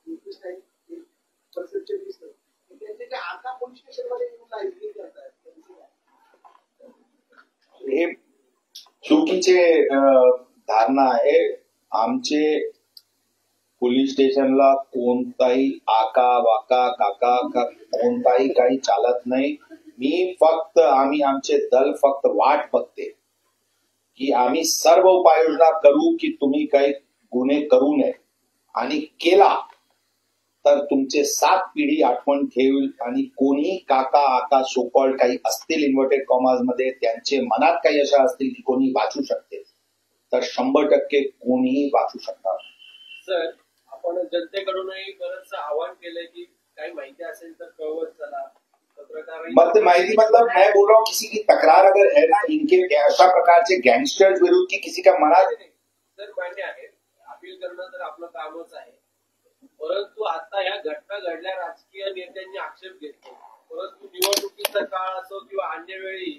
निर्दिष्ट परिस्थिती दिसतं. त्यांचे जे आता पोलीस स्टेशनमध्ये येऊन करतात, हे चुकीचे धारणा आहे. आमचे पोलीस स्टेशनला कोणताही आका वाका काका कोणताही काही चालत नाही. आम्ही आमचे दल फक्त वाट बघते की आम्ही सर्व उपाययोजना करू की तुम्ही काही गुन्हे करू नये, आणि केला तर तुमचे 7 पिढी आठवण ठेवल. आणि कोणी काका आका सोकॉल्ड काही असतील इन्व्हर्टेड कॉमाज मध्ये, त्यांचे मनात काही अशा असतील की कोणी वाचू शकते, तर 100% कोणीही वाचू शकणार. सर, आपण जनतेकडूनही बरंच आवाहन केलंय की काही माहिती असेल तर कळवत चला. माहिती मतलब मैं बोल रहा हूँ, किसी की तक्रार अगर है ना, इनके अशा प्रकारचे गँगस्टर्स विरुद्ध की किसी का मनात. सर मान्य आहे, अपील करणं तर आपलं कामच आहे, परंतु आता ह्या घटना घडल्या, राजकीय नेत्यांनी आक्षेप घेतले. परंतु निवडणुकीचा काळ असो किंवा अन्य वेळी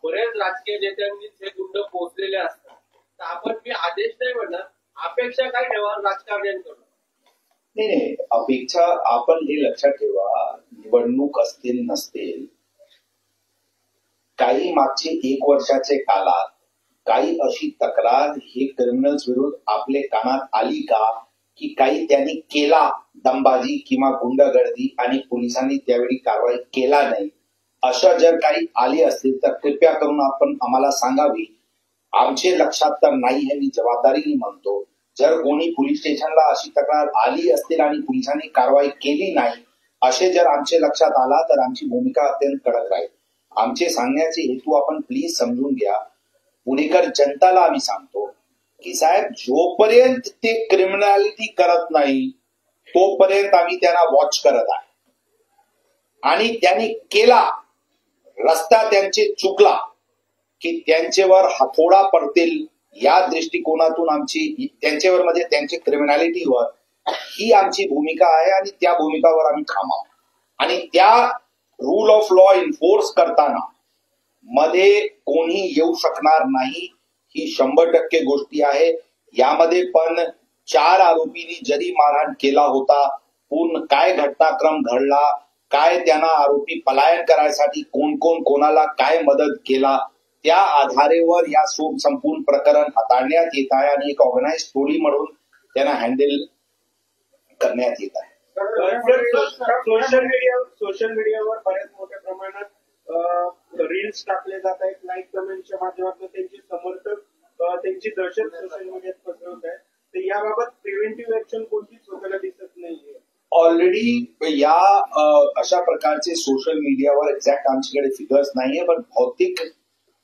बरेच राजकीय नेत्यांनीच हे गुंड पोहोचलेले असतात. तर आपण मी आदेश नाही म्हणणार, अपेक्षा काय ठेवा राजकारण्यांकडून? नाही, अपेक्षा आपण हे लक्षात ठेवा, निवडणूक असतील नसतील, काही मागचे 1 वर्षाचे काळात काही अशी तक्रार हे क्रिमिनल्स विरुद्ध आपले कानात आली का की काही त्यांनी केला दमबाजी किंवा गुंडगर्दी आणि पोलिसांनी त्यावेळी कारवाई केला नाही, अशा जर काही आली असतील तर कृपया करून आपण आम्हाला सांगावी. आमचे लक्षात तर नाही हे मी जबाबदारीने म्हणतो. जर कोणी पोलीस स्टेशनला अशी तक्रार आली असतील आणि पोलिसांनी कारवाई केली नाही असे जर आमचे लक्षात आला तर आमची भूमिका अत्यंत कडक राहील. आमचे सांगण्याचे हेतू आपण प्लीज समजून घ्या. पुणेकर जनताला आम्ही सांगतो की साहेब, जोपर्यंत ते क्रिमिनॅलिटी करत नाही तोपर्यंत आम्ही त्यांना वॉच करत आहे. आणि त्यांनी केला, रस्ता त्यांचे चुकला की त्यांच्यावर हथोडा पडतील या दृष्टिकोनातून आमची त्यांच्यावर म्हणजे त्यांच्या क्रिमिनॅलिटीवर ही आमची भूमिका आहे. आणि त्या भूमिकावर आम्ही ठाम आहोत. आणि त्या रूल ऑफ लॉ इन्फोर्स करताना मध्ये कोणी येऊ शकणार नाही, ही 100% गोष्टी आहे. यामध्ये पण 4 आरोपींनी जरी मारहाण केला होता, पूर्ण काय घटनाक्रम घडला, काय त्यांना आरोपी पलायन करायसाठी कोण कोणाला काय मदत केला, त्या आधारेवर या संपूर्ण प्रकरण हाताळण्यात येत आहे आणि एक ऑर्गनाइज टोळी म्हणून त्यांना हँडल करण्यात येत आहे. सोशल मीडियावर बऱ्याच मोठ्या प्रमाणात रील्स टाकले जात आहेत, लाईक कमेंटच्या माध्यमातून त्यांचे समर्थक त्यांची दहशत सोशल मीडियात पसरवत आहेत. तर याबाबत प्रिव्हेंटिव्ह ऍक्शन कोणतीच होताना दिसत नाहीये. ऑलरेडी या अशा प्रकारचे सोशल मीडियावर एक्झॅक्ट आमच्याकडे फिगर्स नाहीये, पण भौतिक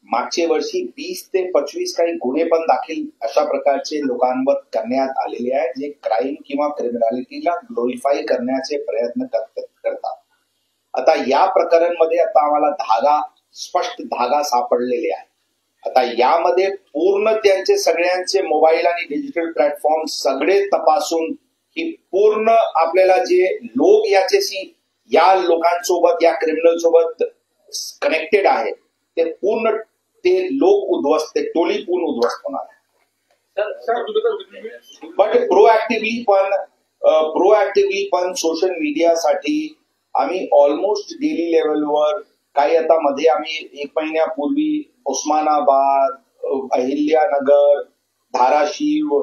मागच्या वर्षी 20 ते 25 काही गुन्हे पण दाखल अशा प्रकारचे लोकांवर करण्यात आलेले आहेत, जे क्राईम किंवा क्रिमिनॅलिटीला ग्लोरिफाय करण्याचे प्रयत्न करतात. आता या प्रकरणमध्ये आता आम्हाला स्पष्ट धागा सापडलेले आहे. आता यामध्ये पूर्ण त्यांचे सगळ्यांचे मोबाईल आणि डिजिटल प्लॅटफॉर्म सगळे तपासून की पूर्ण आपल्याला जे लोक याच्याशी या लोकांसोबत या क्रिमिनल सोबत कनेक्टेड आहे ते पूर्ण ते लोक उद्ध्वस्त ते टोळी पूर्ण उद्ध्वस्त होणार आहे. बट प्रोएक्टिव्हली पण सोशल मीडियासाठी आम्ही ऑलमोस्ट डेली लेवलवर काही आता मध्ये आम्ही 1 महिन्यापूर्वी उस्मानाबाद, अहिल्यानगर, धाराशिव,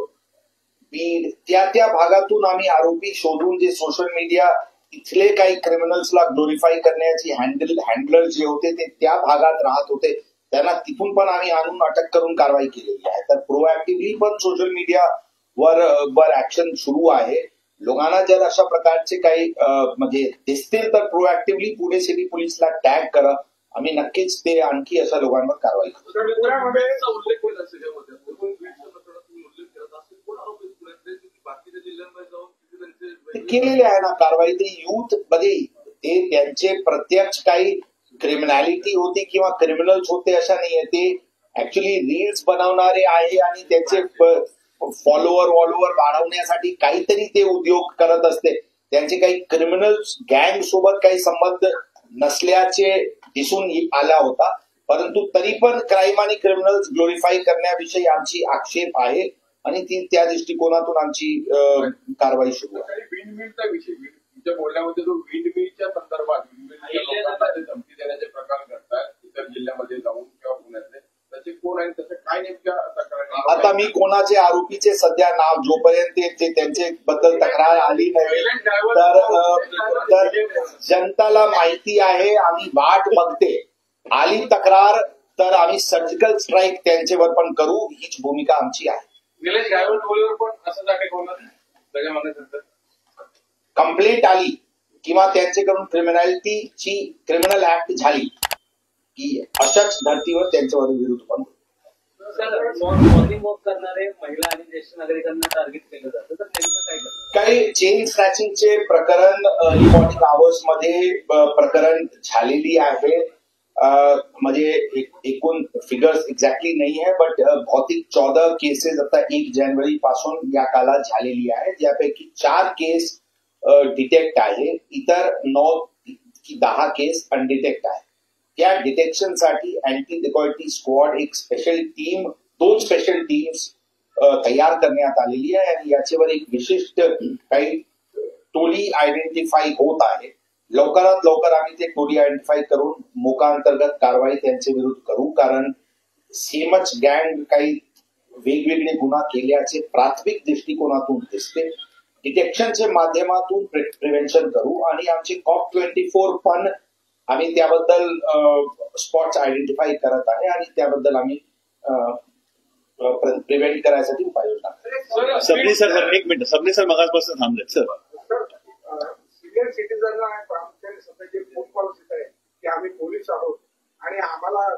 बीड त्या भागातून आम्ही आरोपी शोधून जे सोशल मीडिया इथले काही क्रिमिनल्सला ग्लोरिफाय करण्याची हँडलर जे होते ते त्या भागात राहत होते त्यांना तिथून पण आम्ही आणून अटक करून कारवाई केलेली आहे. तर प्रोएक्टिव्हली पण सोशल मीडियावर ऍक्शन सुरू आहे. लोकांना जर अशा प्रकारचे काही म्हणजे दिसतील तर प्रोएक्टिव्हली पुणे सिटी पोलीसला टॅग करा. आम्ही नक्कीच ते आणखी अशा लोकांवर कारवाई करू. उल्लेख केला त्याच्यामध्ये बाकीच्या जिल्ह्यांमध्ये जाऊन ते केलेले आहे ना कारवाई. ते युथ मध्ये ते त्यांचे प्रत्यक्ष काही क्रिमिनॅलिटी होती किंवा क्रिमिनल्स होते अशा नाहीये. ते ऍक्च्युली रील्स बनवणारे आहे आणि त्याचे फॉलोअर वाढवण्यासाठी काहीतरी ते उद्योग करत असते. त्यांचे काही क्रिमिनल्स गँग सोबत काही संबंध नसल्याचे दिसून आला होता. परंतु तरी पण क्राईम आणि क्रिमिनल्स ग्लोरिफाय करण्याविषयी आमची आक्षेप आहे आणि ती त्या दृष्टिकोनातून आमची कारवाई सुरू आहे. विंडमिलचा विषय तुमच्या बोलण्यामध्ये जो विंडमिलच्या संदर्भात विंडमिलच्या धमकी देण्याचे प्रकार घडतात इतर जिल्ह्यामध्ये जाऊन किंवा पुण्यातले त्याचे कोण आणि त्याच्या काय नेमक्या तक्रारी. आता मी कोणाचे आरोपीचे सध्या नाव जोपर्यंत त्यांचे बद्दल तक्रार आली नाही तर जनताला माहिती आहे. आम्ही वाट बघते. आली तक्रार तर आम्ही सर्जिकल स्ट्राईक त्यांच्यावर पण करू. हीच भूमिका आमची आहे. निलेश गायवळ टोळीवर पण असं अटॅक होणार त्याच्या म्हणण्यानंतर कंप्लेंट आली किंवा त्यांच्याकडून क्रिमिनल ऍक्ट झाली की अशाच धर्तीवर त्यांच्यावर विरोध पण मॉर्निंग वॉक करणारे महिला आणि ज्येष्ठ नागरिकांना टार्गेट केलं जातं तर नेमकं काय करतात. काही चेन स्नॅचिंगचे प्रकरण अर्ली मॉर्निंग आवर्स मध्ये प्रकरण झालेली आहे. म्हणजे एकूण फिगर्स एक्झॅक्टली नाही आहे बट भौतिक 14 केसेस आता 1 जानेवारी पासून या काळात झालेली आहेत. यापैकी 4 केस डिटेक्ट आहे. इतर 9 की 10 केस अनडिटेक्ट आहे. त्या डिटेक्शनसाठी अँटी डिकॉयटी स्क्वॉड एक स्पेशल टीम 2 स्पेशल टीम्स तयार करण्यात आलेली आहे आणि याच्यावर एक विशिष्ट काही टोळी आयडेंटिफाय होत आहे. लवकरात लवकर आम्ही ते टोळी आयडेंटिफाय करून मोका अंतर्गत कारवाई त्यांच्या विरुद्ध करू. कारण सेमच गँग काही वेगवेगळे गुन्हा केल्याचे प्राथमिक दृष्टिकोनातून दिसते. डिटेक्शनच्या माध्यमातून प्रिव्हेन्शन करू आणि आमचे COP24 पण आम्ही त्याबद्दल स्पॉट्स आयडेंटिफाय करत आहे आणि त्याबद्दल आम्ही प्रिव्हेंट करायसाठी उपाययोजना करू. सबनी सर 1 मिनिट. सबनी सर मगासपासून थांबले सर. सिनियर सिटीजनला प्रामुख्याने सध्या जे फोन कॉल्स येत आहे की आम्ही पोलीस आहोत आणि आम्हाला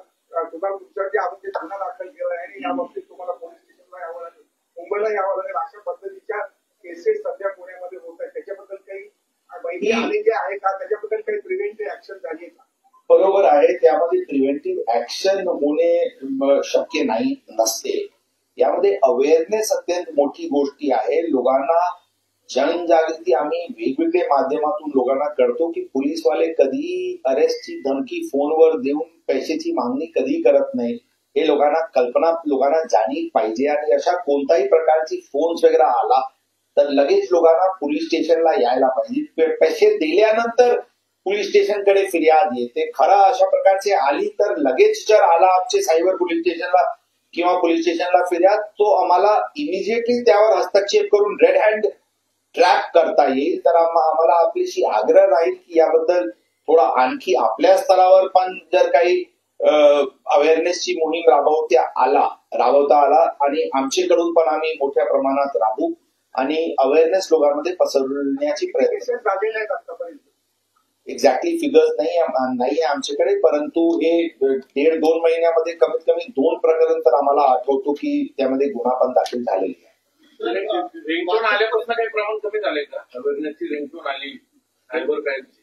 तुम्हाला तुमच्यासाठी आम्ही जे गुन्हा दाखल केला आहे आणि या बाबतीत तुम्हाला पोलीस स्टेशनला यावं लागेल, मुंबईला यावं लागेल, अशा पद्धतीच्या केसेस सध्या पुण्यामध्ये होत आहेत. त्याच्याबद्दल काही माहिती आलेली आहे का? त्याच्याबद्दल काही प्रिव्हेंटिव्ह ऍक्शन झाली का? बरोबर आहे. त्यामध्ये प्रिव्हेंटिव्ह ऍक्शन होणे शक्य नाही नसते. यामध्ये अवेअरनेस अत्यंत मोठी गोष्टी आहे. लोकांना जनजागृती आम्ही वेगवेगळ्या माध्यमातून लोकांना करतो की पोलीसवाले कधी अरेस्टची धमकी फोनवर देऊन पैशाची मागणी कधी करत नाही. हे लोकांना जाणीव पाहिजे आणि अशा कोणत्याही प्रकारची फोन्स वगैरे आला तर लगेच लोकांना पोलीस स्टेशनला यायला पाहिजे. पैसे दिल्यानंतर पोलीस स्टेशनकडे फिर्याद येते. खरा अशा प्रकारचे आली तर लगेच जर आला आमचे सायबर पोलीस स्टेशनला किंवा पोलीस स्टेशनला फिर्याद तो आम्हाला इमिजिएटली त्यावर हस्तक्षेप करून रेड हँड ट्रॅप करता येईल. तर आम्हाला आपल्याशी आग्रह राहील की याबद्दल थोडा आणखी आपल्या स्तरावर पण जर काही अवेअरनेसची मोहीम राबवता आला आणि आमच्याकडून पण आम्ही मोठ्या प्रमाणात राबवू आणि अवेअरनेस लोकांमध्ये पसरवण्याची प्रयत्न करू. एक्झॅक्टली फिगर्स नाही आहे आमच्याकडे परंतु हे 1.5-2 महिन्यामध्ये कमीत कमी 2 प्रकरण तर आम्हाला आठवतो की त्यामध्ये गुन्हा पण दाखल झालेली आहे. रिंगटोन आल्यापासून काही प्रमाण कमी झालंय का? अवेअरनेसची रिंगटोन आली सायबर क्राईमची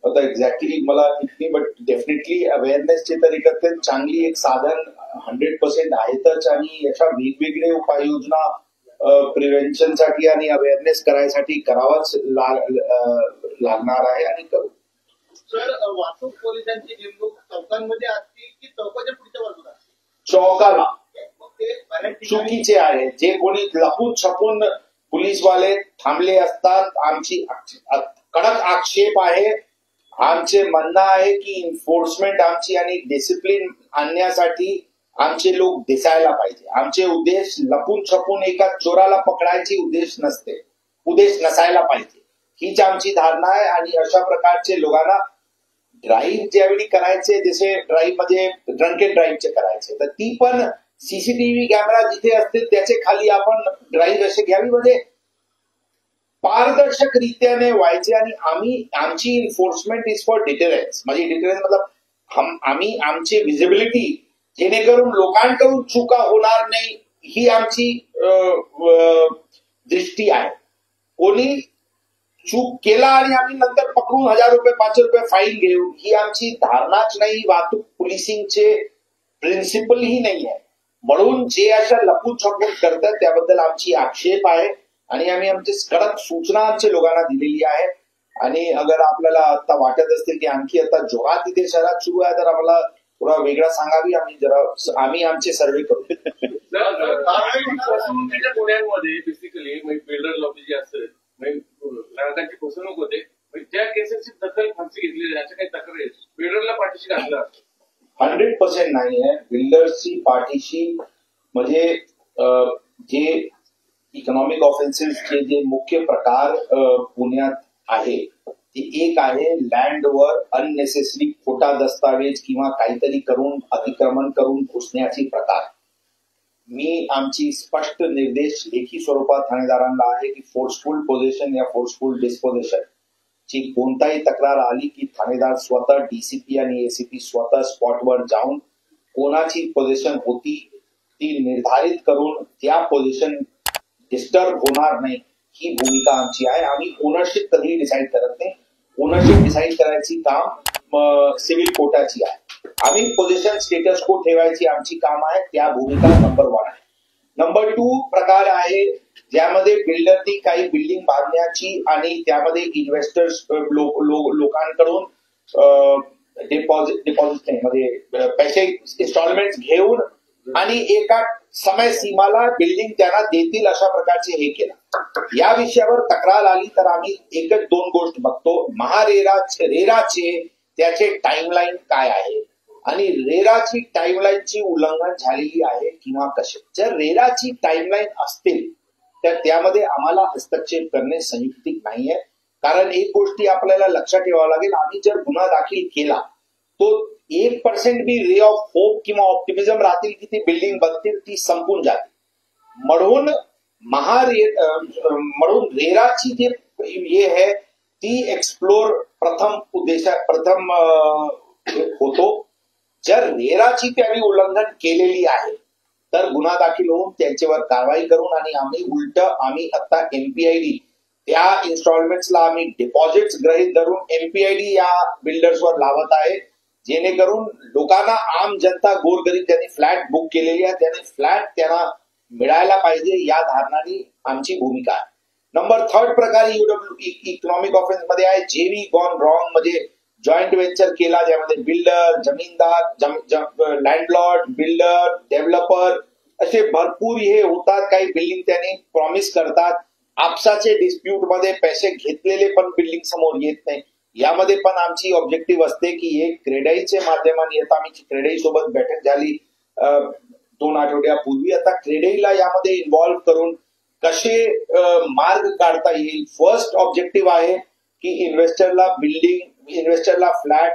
आता एक्झॅक्टली मला नाही बट डेफिनेटली अवेअरनेसची तर चांगली एक साधन 100% आहेतच आणि याच्या वेगवेगळे उपाययोजना प्रिव्हेन्शनसाठी आणि अवेअरनेस करायसाठी करावाच लागणार आहे आणि करू. सर, वाहतूक पोलिसांची नेमणूक चौकांमध्ये असते की चौकाच्या पुढच्या बाजूला असते? चौकाला. मग ते बऱ्याच ठिकाणी चुकीचे आहे. जे कोणी लपून छपून पोलीसवाले थांबले असतात, आमची कडक आक्षेप आहे. आमचे म्हणणं आहे की एन्फोर्समेंट आमची आणि डिसिप्लिन आणण्यासाठी आमचे लोक दिसायला पाहिजे. आमचे उद्देश लपून छपून एका चोराला पकडायची उद्देश नसायला पाहिजे, हीच आमची धारणा आहे. आणि अशा प्रकारचे लोकांना ड्राईव्ह ज्यावेळी करायचे, जसे ड्राईव्ह मध्ये ड्रंक अँड ड्राईव्हचे करायचे, तर ती पण सीसीटीव्ही कॅमेरा जिथे असतील त्याचे खाली आपण ड्राईव्ह असे घ्यावी, म्हणजे पारदर्शक रित्याने व्हायचे. आणि आमची एन्फोर्समेंट इज फॉर डिटेरन्स. म्हणजे डिटेरन्स मतलब आम्ही आमची विजिबिलिटी जेणेकरून लोकांकडून चुका होणार नाही, ही आमची दृष्टी आहे. कोणी चूक केला आणि आम्ही नंतर पकडून 1000 रुपये 500 रुपये फाईन घेऊ, ही आमची धारणाच नाही. वाहतूक पोलिसिंगचे प्रिन्सिपल ही नाही आहे. म्हणून जे अशा लपून छपून करतात त्याबद्दल आमची आक्षेप आहे आणि आम्ही आमची कडक सूचना आमच्या लोकांना दिलेली आहे. आणि अगर आपल्याला आता वाटत असते की आणखी आता जोरात इथे शहरात सुरू आहे, तर आम्हाला थोडा वेगळा सांगावी, आम्ही आमचे सर्वे करू. फसवणुकीच्या गुन्ह्यांमध्ये बेसिकली बिल्डर लॉबी जी असेल, ग्राहकांची फसवणूक होते, ज्या केसेसची दखल फारशी घेतली अशा काही तक्रारी बिल्डरला पाठीशी घातलं 100% नाही आहे. बिल्डर्सची पाठीशी म्हणजे जे इकॉनॉमिक ऑफेन्सेसचे जे मुख्य प्रकार पुण्यात आहे, ते एक आहे लँडवर अननेसेसरी खोटा दस्तावेज किंवा काहीतरी करून अतिक्रमण करून घुसण्याची प्रकार. मी आमची स्पष्ट निर्देश लेखी स्वरूपात ठाणेदारांना आहे की फोर्सफुल पोझेशन या फोर्सफुल डिस्पोजेशन ची कोणताही तक्रार आली की ठाणेदार स्वतः डीसीपी आणि एसीपी स्वतः स्पॉटवर जाऊन कोणाची पोझिशन होती ती निर्धारित करून त्या पोझिशन डिस्टर्ब होणार नाही, ही भूमिका आमची आहे. आम्ही ओनरशिप कधीही डिसाईड करत नाही. ओनरशिप डिसाईड करायची काम सिव्हिल कोर्टाची आहे. आम्ही पोझिशन स्टेटस को ठेवायची आमची काम आहे. त्या भूमिका नंबर 1 आहे. नंबर 2 प्रकार आहे ज्यामध्ये बिल्डरनी काही बिल्डिंग बांधण्याची आणि त्यामध्ये इन्व्हेस्टर्स लोकांकडून डिपॉझिट नाही म्हणजे पैसे इन्स्टॉलमेंट घेऊन आणि एका समय सीमाला बिल्डिंग त्यांना देतील अशा प्रकारचे हे केलं. या विषयावर तक्रार आली तर आम्ही एकच 2 गोष्ट बघतो. रेराचे त्याचे टाइमलाईन काय आहे आणि रेराची टाइमलाईनची उल्लंघन झालेली आहे किंवा कसे. जर रेराची टाइमलाईन असतील तर त्यामध्ये आम्हाला हस्तक्षेप करणे संयुक्तिक नाहीये. कारण एक गोष्टी आपल्याला लक्षात ठेवावं लागेल, आम्ही जर गुन्हा दाखल केला तो 1% बी रे ऑफ होप किंवा ऑप्टिमिझम राहतील की ती बिल्डिंग बनतील, ती संपून जाते. म्हणून रेराची जे हे आहे ती एक्सप्लोर प्रथम होतो. जर रेराची त्यांनी उल्लंघन केलेली आहे तर गुन्हा दाखल होऊन त्यांच्यावर कारवाई करून आणि आम्ही आता एमपीआयडी त्या इन्स्टॉलमेंट्सला आम्ही डिपॉझिट्स गृहीत धरून एमपीआयडी या बिल्डर्सवर लावत आहे, जेणेकरून लोकांना आम जनता गोरगरीब ज्यांनी फ्लॅट बुक केलेली आहे त्यांनी फ्लॅट त्यांना मिळायला पाहिजे, या धारणाने आमची भूमिका आहे. नंबर 3 प्रकार इकॉनॉमिक ऑफेन्स मध्ये आहे जेवी गॉन रॉंग, म्हणजे जॉईंट वेंचर केला ज्यामध्ये बिल्डर, जमीनदार, लँडलॉर्ड, बिल्डर, डेव्हलपर असे भरपूर हे होतात. काही बिल्डिंग त्यांनी प्रॉमिस करतात, आपसाचे डिस्प्यूट मध्ये पैसे घेतलेले पण बिल्डिंग समोर येत नाही. यामध्ये पण आमची ऑब्जेक्टिव्ह असते की एक क्रेडाईच्या माध्यमाने, आता आमची क्रेडाई सोबत बैठक झाली 2 आठवड्यापूर्वी, आता क्रेडाईला यामध्ये इन्व्हॉल्व्ह करून कसे मार्ग काढता येईल. फर्स्ट ऑब्जेक्टिव्ह आहे की इन्व्हेस्टरला फ्लॅट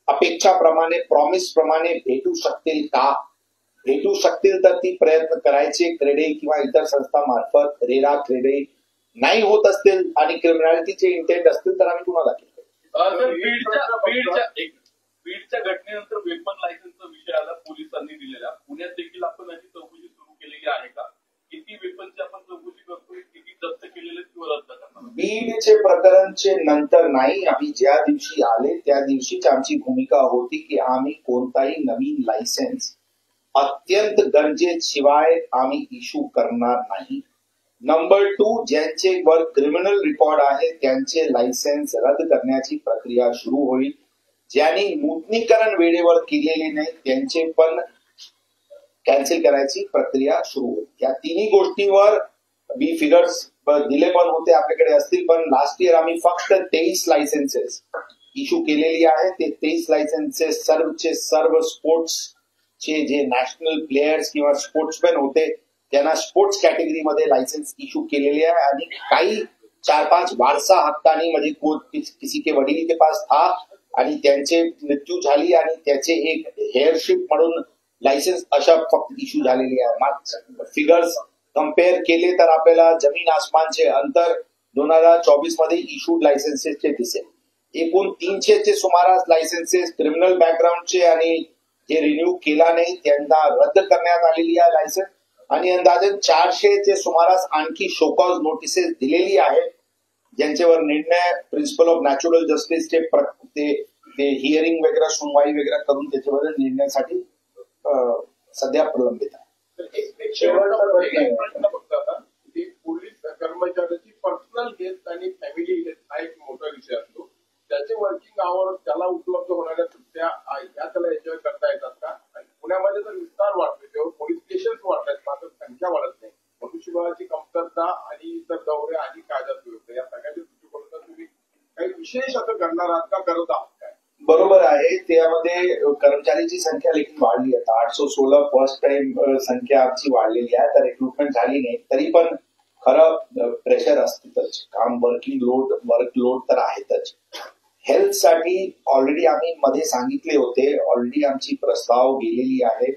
अपेक्षाप्रमाणे प्रॉमिस प्रमाणे भेटू शकतील का, भेटू शकतील तर ती प्रयत्न करायचे क्रेडाई किंवा इतर संस्था मार्फत. रेरा क्रेडाई नाही होत असतील आणि क्रिमिनॅलिटीचे इंटेंट असतील तर आम्ही गुन्हा दाखल करू. बीडच्या घटनेनंतर वेपन लायसन्सचा विषय आला पोलिसांनी दिलेला. पुण्यात देखील आपण याची चौकशी सुरू केलेली आहे का? किती वेपनची आपण चौकशी करतोय, किती जप्त केलेले किंवा रद्द करणार? बीडचे प्रकरणचे नंतर नाही, आम्ही ज्या दिवशी आले त्या दिवशीच आमची भूमिका होती की आम्ही कोणताही नवीन लायसन्स अत्यंत गरजेशिवाय आम्ही इश्यू करणार नाही. नंबर 2, ज्यांचेवर क्रिमिनल रेकॉर्ड आहे त्यांचे लायसन्स रद्द करण्याची प्रक्रिया सुरू होईल. ज्यांनी नूतनीकरण वेळेवर केलेले नाही त्यांचे पण कॅन्सल करायची प्रक्रिया सुरू होईल. या तिन्ही गोष्टीवर मी फिगर्स दिले पण होते, आपल्याकडे असतील, पण लास्ट इयर आम्ही फक्त 23 लायसन्सेस इश्यू केलेली आहे. ते 23 लायसन्सेस सर्व स्पोर्ट्सचे जे नॅशनल प्लेयर्स किंवा स्पोर्ट्समॅन होते त्यांना स्पोर्ट्स कॅटेगरीमध्ये लायसन्स इश्यू केलेले आहे. आणि काही 4-5 वारसा हक्कानी म्हणजे किसी के वडील के पास था आणि त्यांचे मृत्यू झाली आणि त्याचे एक हेअरशिप म्हणून लायसन्स अशा फक्त इश्यू झालेली आहे. फिगर्स कम्पेअर केले तर आपल्याला जमीन आसमानचे अंतर 2024 मध्ये इश्यूड लायसन्सेसचे दिसेल. एकूण 300चे सुमारास लायसन्सेस क्रिमिनल बॅकग्राऊंडचे आणि जे रिन्यू केला नाही त्यांना रद्द करण्यात आलेली आहे लायसन्स. आणि अंदाजे 400चे सुमारास आणखी शोकॉज नोटिसेस दिलेली आहे ज्यांच्यावर निर्णय प्रिन्सिपल ऑफ नॅचरल जस्टिसचे ते हिअरिंग वगैरे सुनवाई वगैरे करून त्याच्याबद्दल निर्णयासाठी सध्या प्रलंबित आहे. एक शेवटचा प्रश्न फक्त आता की पोलीस कर्मचाऱ्याची पर्सनल हेल्थ आणि फॅमिली हेल्थ हा एक मोठा विषय असतो. त्याचे वर्किंग आवर त्याला उपलब्ध होणाऱ्या सुट्ट्या या त्याला एन्जॉय करता येतात का? आणि पुण्यामध्ये जर विस्तार वाढतो तेव्हा पोलीस स्टेशन्स वाढतात मात्र संख्या वाढत नाही. मनुष्यबळाची कमतरता आणि इतर दौरे आणि कायदा सुव्यवस्था या सगळ्याच्या दृष्टिकोनातून तुम्ही काही विशेष असं करणार आहात का, करत आहात काय? बरोबर आहे. त्यामध्ये कर्मचारीची संख्या देखील वाढली आहे. 816 फर्स्ट टाइम संख्या आमची वाढलेली आहे. तर रिक्रुटमेंट झाली नाही तरी पण खरं प्रेशर असतेच. काम वर्कलोड तर आहेतच. हेल्थसाठी ऑलरेडी आम्ही मध्ये सांगितले होते, ऑलरेडी आमची प्रस्ताव गेलेली आहे.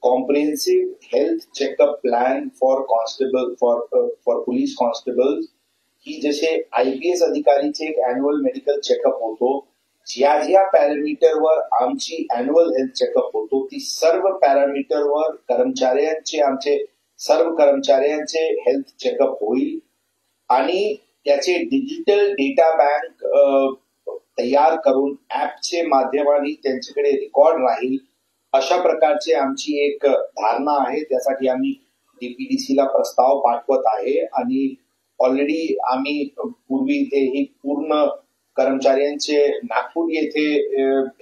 Comprehensive health checkup plan for constable for police constable ही जसे IPS अधिकारीचे एक अॅन्युअल मेडिकल चेकअप होतो, ज्या पॅरामीटरवर आमची अॅन्युअल हेल्थ चेकअप होतो ती सर्व पॅरामीटरवर आमचे सर्व कर्मचाऱ्यांचे हेल्थ चेकअप होईल. आणि त्याचे डिजिटल डेटा बँक तयार करून ऍपचे माध्यमाने त्यांच्याकडे रेकॉर्ड राहील अशा प्रकारची आमची एक धारणा आहे. त्यासाठी आम्ही DPDC ला प्रस्ताव पाठवत आहे आणि ऑलरेडी आम्ही पूर्वी ते ही पूर्ण कर्मचाऱ्यांचे नागपूर येथे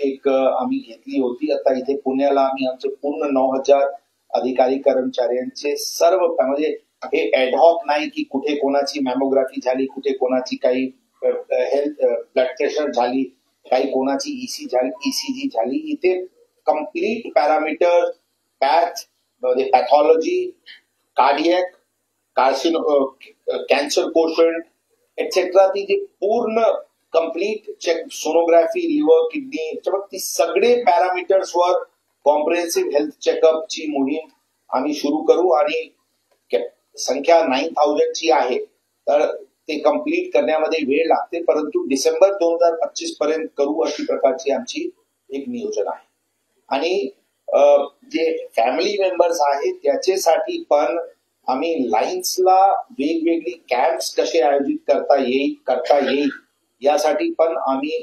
एक आम्ही घेतली होती. आता इथे पुण्याला आम्ही आमचे पूर्ण 9000 अधिकारी कर्मचाऱ्यांचे सर्व म्हणजे हे ऍडहॉक नाही की कुठे कोणाची मॅमोग्राफी झाली, कुठे कोणाची काही हेल्थ ब्लड प्रेशर झाली, काही कोणाची ECG झाली. इथे complete parameter path pathology cardiac cancer quotient etcetera ती जी पूर्ण complete check sonography liver kidney ती सगळे पॅरामीटर्सवर कॉम्प्रिहेन्सिव्ह हेल्थ चेकअपची मोहीम आम्ही सुरू करू. आणि संख्या 9000ची आहे तर ते कम्प्लीट करण्यामध्ये वेळ लागते, परंतु डिसेंबर 2025 पर्यंत करू अशी प्रकारची आमची एक नियोजन आहे. आणि जे फॅमिली मेंबर्स आहेत त्याच्यासाठी पण आम्ही लाईन्सला वेगवेगळी कॅम्प्स कसे आयोजित करता येईल यासाठी पण आम्ही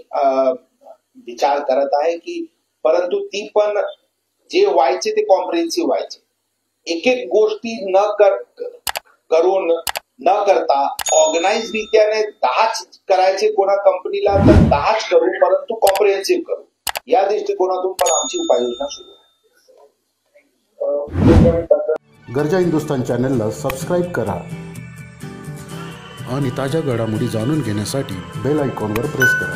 विचार करत आहे की, परंतु ती पण जे व्हायचे ते कॉम्प्रिहेन्सिव्ह व्हायचे. एक गोष्टी न करता ऑर्गनाइज रित्याने 10च करायचे कोणा कंपनीला तर 10च करू, परंतु कॉम्प्रिहेन्सिव्ह करू या दृष्टिकोनातून पण आमची उपाययोजना सुरू आहे. गर्जा हिंदुस्तान चॅनलला सबस्क्राईब करा आणि ताज्या घडामोडी जाणून घेण्यासाठी बेल आयकॉनवर प्रेस करा.